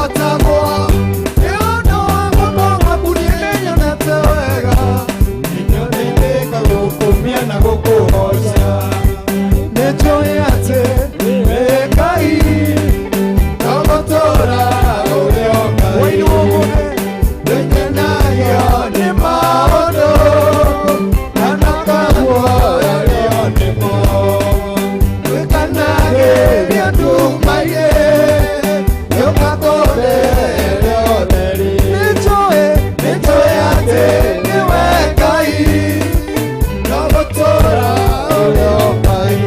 watagwa Yono wagogonga kunienenya na tewega Ninyonendeka gukumia na gukuhoca Nejoe ate Niwekai Nogotora Uleokai Wainu omone Wenyenagio ni maono Nanakagwo Yalio ni mo Wekanage Viandumaye Yokakore Leoneri Nejoe ate Niwekai Nogotora Uleokai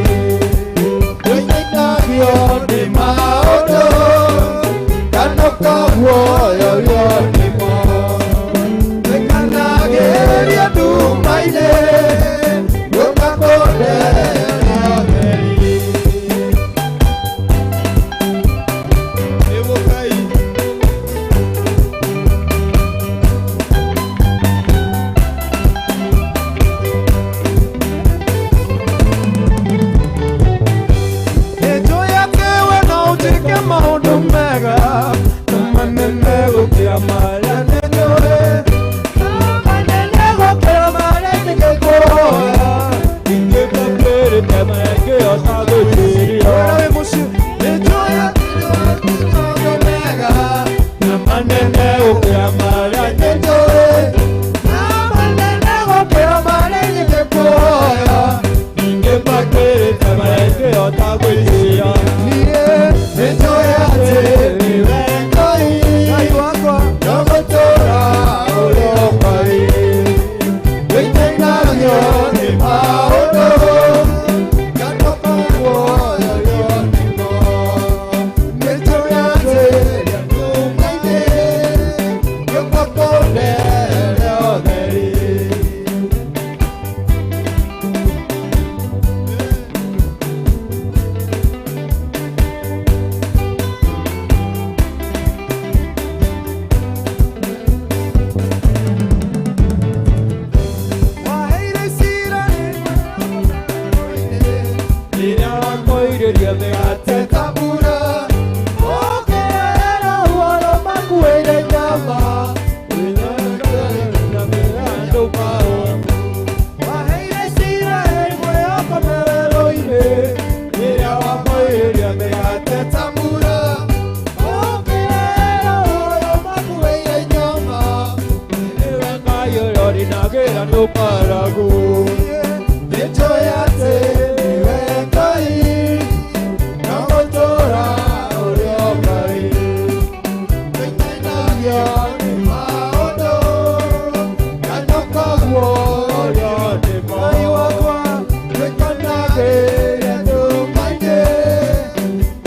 Wenyenagio ni maono Nanakagwo Yalio ni mo Wekanage Viandumaye Yokakore Leoneri Evokai Nejoe atewe na utike maundu mega Namanene gukia mara nejoe Namanene gukia mara ningekuoya Ningekapere tema yake otaguchiria Wewe mushi Nejoe atewe na maundu mega Namanene gukia mara nejoe Namanene gukia mara ningekuoya Ningekapere tema yake otaguchiria Nejoe ate niwengai Ngai wakwa Nogotora Uleokai Wenyenagio ni maono Ganokagwo Yalio ni mo Nejoe ate Viandumaye Yokakore Leoneri Waheire sirani Nina wakoireria megate tabura Okeera uoro makueire nyama Winakana meando pao Waheire sirani mweyoko meweroine Nina wakoireria megate tabura Okeera uoro makueire nyama Winakayororinagera no paragu Nejoe ate niwengai Nogotora Uleokai Wenyenagio ni maono Ganokagwo Yalio ni mo Ngai wakwa Wekanage Viandumaye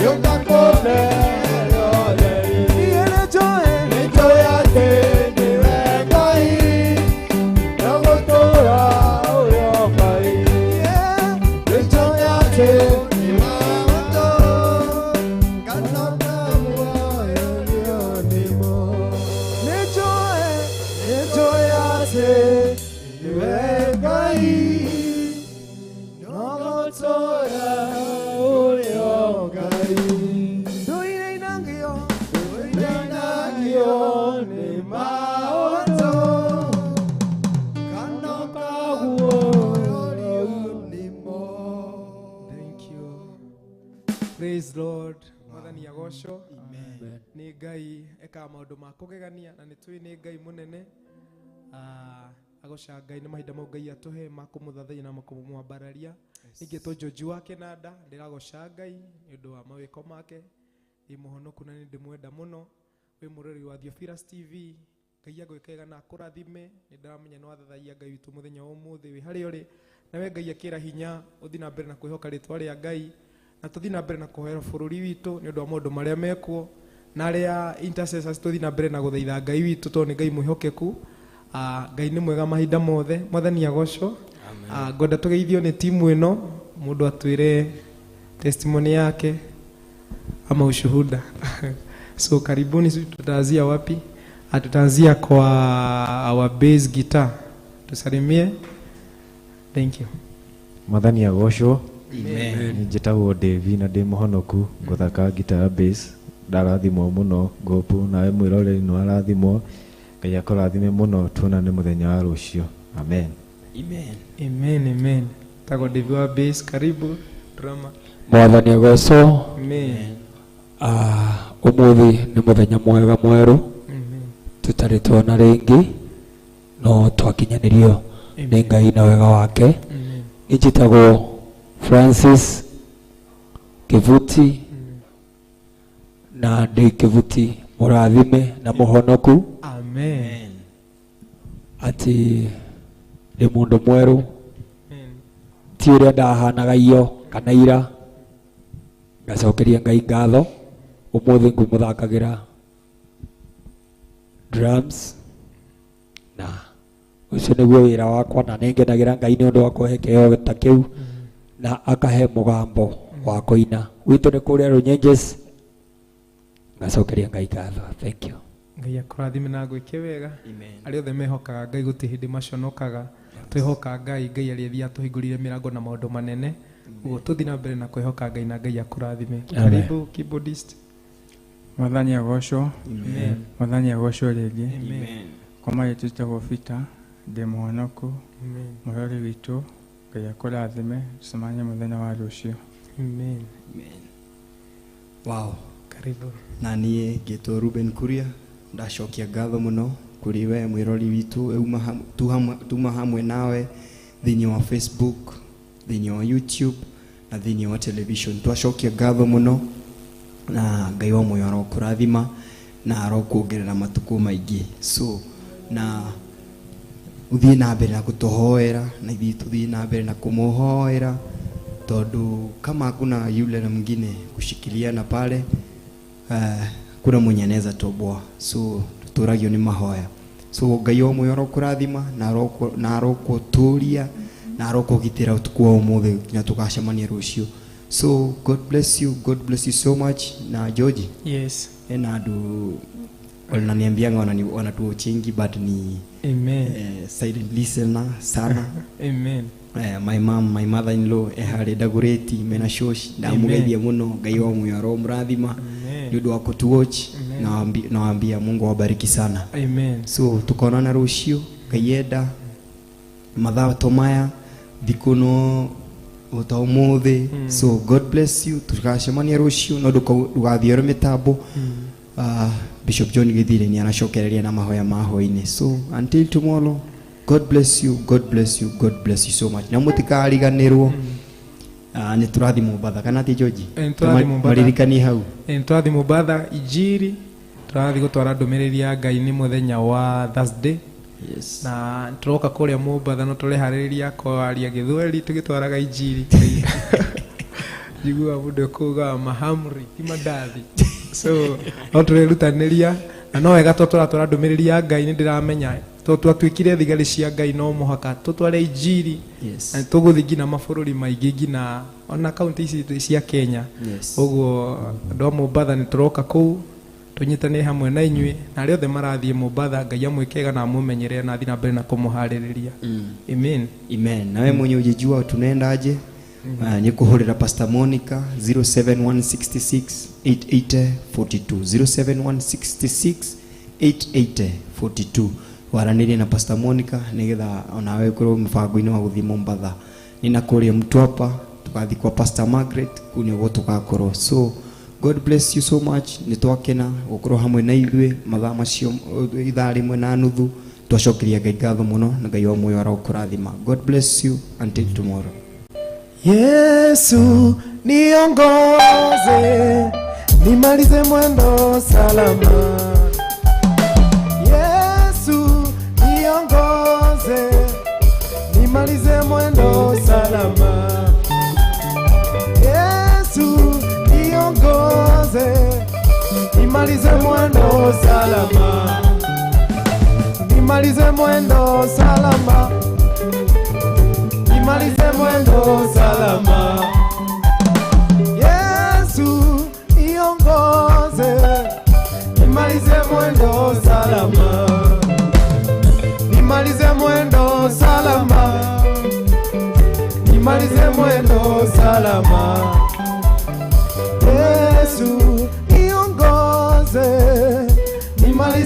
Yokakore Leoneri Nejoe ate niwengai Nogotora Uleokai Nejoe ate ni maono Ganokagwo Yalio ni mo Nejoe ate niwengai Nogotora Uleokai Wenyenagio ni maono Ganokagwo Yalio ni mo Thank you. Praise Lord. Mwathani agocwo. Amen. Ni Ngai eka maundu ma kugegania na nitui ni Ngai munene. Agoca Ngai ni mahinda mau Ngai atuhe ma kumuthathaiya na makumwambararia. Ningi tonjoji wake nanda ndiragoca Ngai ni undu wa mawiko make. Ni muhonoku na ni ndimwenda muno. We murori wa Theophilus TV. Ngai agwikega na akurathime. Ni ndaramenya no athathaiya Ngai witu muthenya umuthi wi hari uri. Na we Ngai akira hinya uthi na mbere na kwihoka ritwa ria Ngai. Na tuthi na mbere na kuhera bururi witu ni undu wa maundu maria mekwo. Na aria intercessors tuthi na mbere na guthaitha Ngai witu to ni Ngai mwihokeku. Ngai ni mwega mahinda mothe. Mwathani agocwo. Ngoda tugeithio ni timu ino. Mundu atwire testimony yake ama ushuhuda. So karibuni, tutaanzia wapi? Tutaanzia kwa our bass guitar. Tusalimie. Thank you. Mwathani agocwo. Amen. Njitagwo Devi na ndi muhonoku guthaka guitar bass ndarathimwo muno Ngopu, nawe mwiroreri no arathimwo. Ngai akũrathime muno, tuonane muthenya wa rũciũ. Amen. Amen. Amen, amen. Tago David wa base, karibu drama. Mwathani agocwo. Amen. Umuthi ni muthenya mwega mweru. Amen. Tutari tuona ringi no twakinyanirio ni Ngai na wega wake. Amen. Njitagwo Francis Kivuti na ndi Kivuti murathime na muhonoku. Amen. Ati ndi mundu mweru, Amen. ti uria ndahanaga iyo kana ira. Ngacokeria Ngai ngatho umuthi ngumuthakagira drums na ucio niguo wira wakwa, na ningenagira Ngai ni undu wa kuhe kiheo ta kiu na akahe mugambo wa kuina witu ni kuria Runyenjes. Ngacokeria Ngai ngatho. Thank you. Ngai akũrathime na gwĩke wega. Amen. Arĩa othe mehokaga Ngai gũtirĩ hĩndĩ maconokaga. Twĩhoka Ngai, Ngai arĩa athiĩ atũhingũrĩre mĩrango na maũndũ manene. Ũguo tũthiĩ na mbere na kwĩhoka Ngai na Ngai akũrathime. Karibu keyboardist. Mwathani agocwo. Amen. Mwathani agocwo rĩngĩ. Amen. Kwa marĩ twĩtagwo Peter, ndĩ mũhonoku, Amen. mũrori witũ, Ngai akũrathime, tũcemanie mũthenya wa rũciũ. Amen. Wow. Karibu. Na niĩ ngĩtwo Ruben Kuria, ndacokia ngatho mũno kũrĩ we mwĩrori witũ tuma hamwe nawe thĩinĩ wa Facebook, thĩinĩ wa YouTube na thĩinĩ wa television. Twacokia ngatho mũno na Ngai wa muoyo arokũrathima na arokuongerera matukũ maingĩ. So na uthiĩ na mbere na kũtũhoera na ithuĩ tuthiĩ na mbere na kũmũhoera, tondu kama hakuna yule na mwingine kushikiliana pale, kuna mwenye anaweza toboa. So tuturagio ni mahoya. So Ngai wa muoyo arokũrathima na arokuturia na arokũgitĩra utuku wa ũmũthĩ nginya tũgacemania rũciũ. So God bless you so much. Na George, Yes. ena andu wananiambianga wanatuochingi but ni Amen. silent listener sana. Amen. My mother-in-law ehari dagureti mena shoshi ndamugeithia muno. Ngai wa muoyo aromũrathima nĩ ũndũ wa kũtuwatch na waambia Mungu awabariki sana. Amen. So tukonana rũciũ Ngai enda mathaa tomaya thikuno uta umuthi. So God bless you. Tukacemania rũciũ no ndũgathiĩ ore mitambo. Bishop John Githire ni anacokereria na mahoya mahoine. So until tomorrow, God bless you, God bless you, God bless you so much. Na mutikariganirwo ni turathi Mombasa kana ti George? Maririkani hau. Turathi Mombasa Injiri, turathi gutwara ndumiriri ya Ngai ni muthenya wa Thursday. Yes. Na turoka kuria Mombasa no tureharĩrĩria kwaria Gĩthweri tugitwaraga Injiri. Jigua mundu kuga mahamri ti mandathi. So no turerutanĩria na no wega twatwara ndumiriri ya Ngai ni ndiramenya twatwikire thigari cia Ngai no muhaka tutware Injiri. Yes. Na tuguthi ngina mabũrũri maingĩ ngina ona kaunti ici cia Kenya. Yes. Ũguo andũ a Mombasa ni turoka kũu tunyitane hamwe na inyuĩ na arĩa othe marathiĩ Mombasa Ngai amwĩkega na amumenyerere na thiĩ na mbere na kũmũharĩrĩria. Amen. Amen. Nawe mwenye ujijua tunaendaje? Ni kuhurira Pastor Monica 07166 880 42 07166 880 waranĩrie na Pastor Monica nigetha onawe ũkorwo mbango-inĩ wa gũthiĩ Mombasa. Ninakuria Mtwapa tukathi kwa Pastor Margaret kuni ũguo tugakorwo. So God bless you so much. Nitwakena gukorwo hamwe na ithuĩ mathaa macio ithaa rĩmwe na nuthu. Twacokeria Ngai ngatho mũno na Ngai wa muoyo arokũrathima. God bless you until tomorrow. Yesu niongoze nimalize mwendo salama. Yesu niongoze nimalize mwendo salama. Yesu niongoze nimalize mwendo salama. Nimalize mwendo salama. Nimalize mwendo salama. Yesu niongoze nimalize mwendo salama. Nimalize mwendo salama. Nimalize mwendo salama. Yesu niongoze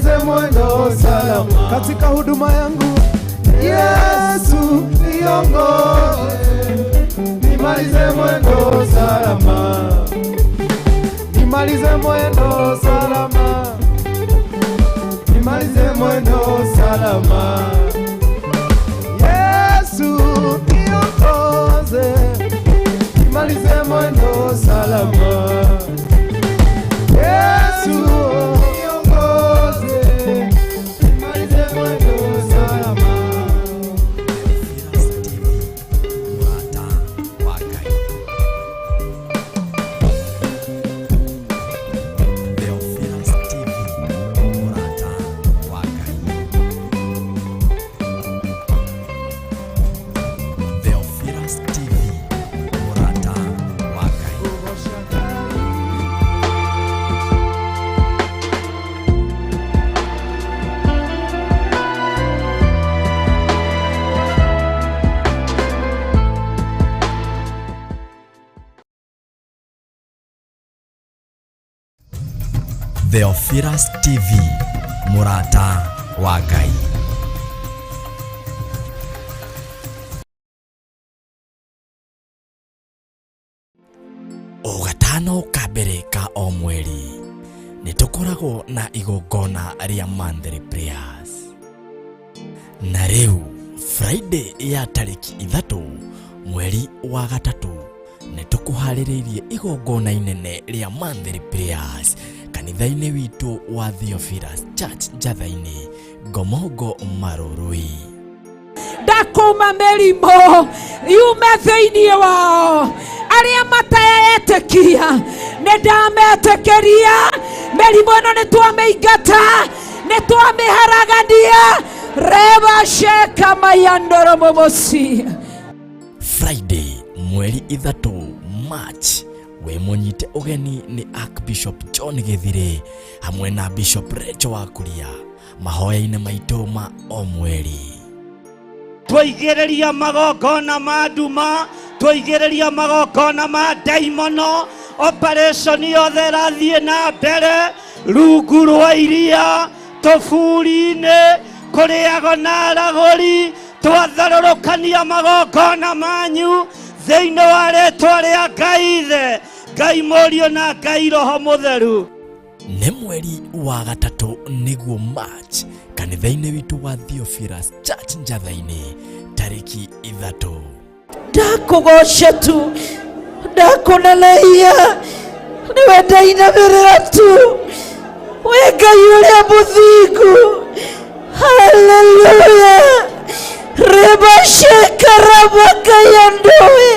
nimalize mwendo salama. Katika huduma yangu Yesu niongoze, nimalize mwendo salama, nimalize mwendo salama, nimalize mwendo salama. Yesu niongoze, nimalize mwendo salama. Yesu niongoze, nimalize mwendo salama. Murata wa Ngai. Theophilus TV, Murata wa Ngai. Theophilus TV, Murata wa Ngai. Theophilus TV, Murata wa Ngai. O gatano ka mbere ka o mweri nĩ tũkoragwo na igongona rĩa monthly prayers, na rĩu Friday ya tarĩki 3 mweri wa gatatũ nĩ tũkũharĩrĩirie igongona inene rĩa monthly prayers kanitha-inĩ witũ wa Theophilus Church Njatha-inĩ, Ngomongo Marũrũi. Ndakuma mĩrimũ yume thĩinĩ wao, arĩa mataetĩkia nĩ ndametĩkĩria. Mĩrimũ ĩno nĩ twamĩingata, nĩ twamĩharagania. Reba sheka mayandoro momosi. Friday mweri 3 March, we munyite ũgeni nĩ Archbishop John Gĩthirĩ hamwe na Bishop Rachel wa Kuria mahoya-inĩ maitũ ma o mweri. Twaigĩrĩria magongona ma nduma, twaigĩrĩria magongona ma daimono. Operation yothe ĩrathiĩ na mbere rungu rwa iria, tũburi-inĩ, kũrĩago na aragũri. Twatharũrũkania magongona manyu thĩinĩ wa rĩĩtwa rĩa Ngai Ithe, Ngai Mũriũ na Ngai Roho Mũtheru. Nĩ mweri wa gatatũ nĩguo March, kanitha-inĩ witũ wa Theophilus Church Njatha-inĩ, tarĩki 3. Ndakũgoca tu, ndakũnenehia, nĩwe ndainamĩrĩra tu, we Ngai ũrĩa mũthingu. Haleluya. Reba sheka rabaka ya ndoe,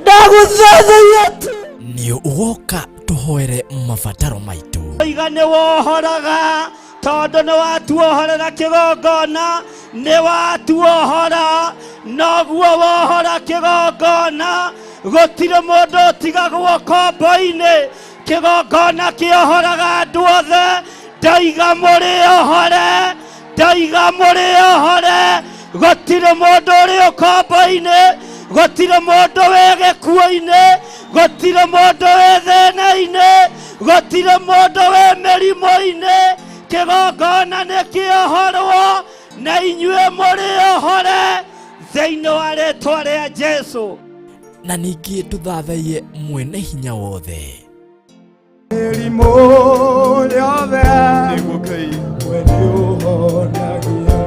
ndagũthathaiya tu. Nĩ ũgoka tũhoere mabataro maitũ. Iga nĩ wohoraga, tondũ nĩ watuohorera kĩgongona, nĩ watuohora, noguo wohora kĩgongona. Gũtirĩ mũndũ ũtigagwo kombo-inĩ, kĩgongona kĩohoraga andũ othe. Ndaiga mũrĩohore, ndaiga mũrĩohore. Gũtirĩ mũndũ ũrĩ kombo-inĩ, gũtirĩ mũndũ wĩ gĩkuũ-inĩ, gũtirĩ mũndũ wĩ thĩna-inĩ, gũtirĩ mũndũ wĩ mĩrimũ-inĩ. Kĩgongona nĩ kĩohorwo, na inyuĩ mũrĩohore thĩinĩ wa rĩĩtwa rĩa Jesũ. Na ningĩ tũthathaiye mwene hinya wothe. Mĩrimũ yothe nĩguo Ngai we nĩũhonagia.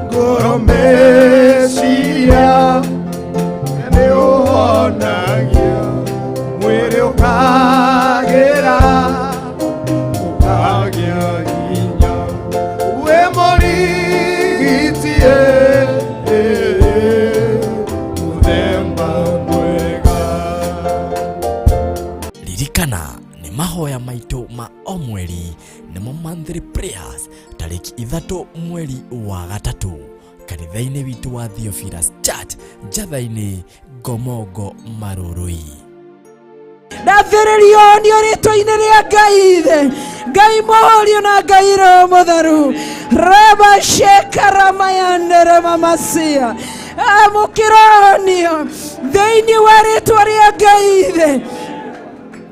Ngoro meciria nĩũhonagia. Mwĩrĩ ũkagĩra, ũkagĩa hinya. We mũrigiti mũthemba mwega. Ririkana nĩ mahoya maitũ ma o mweri nĩmo monthly prayers, tarĩki 3 mweri wa gatatũ, kanitha-inĩ witũ wa Theophilus Church Njatha-inĩ, Ngomongo Marũrũi. Ndathĩrĩrio nĩ rĩĩtwa-inĩ rĩa Ngai Ithe, Ngai Mũriũ na Ngai Roho Mũtheru. Reba sheka ramayandere mamasia. Mũkĩronio thĩinĩ wa rĩĩtwa rĩa Ngai Ithe,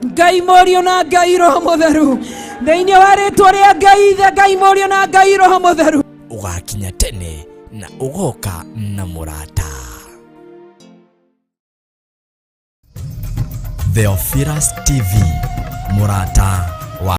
Ngai Mũriũ na Ngai Roho Mũtheru. thĩinĩ wa rĩtwa rĩa Ngai Ithe, Ngai Mũriũ na Ngai Roho Mũtheru. Ũgakinya tene na ũgoka na mũrata. Theophilus TV, mũrata.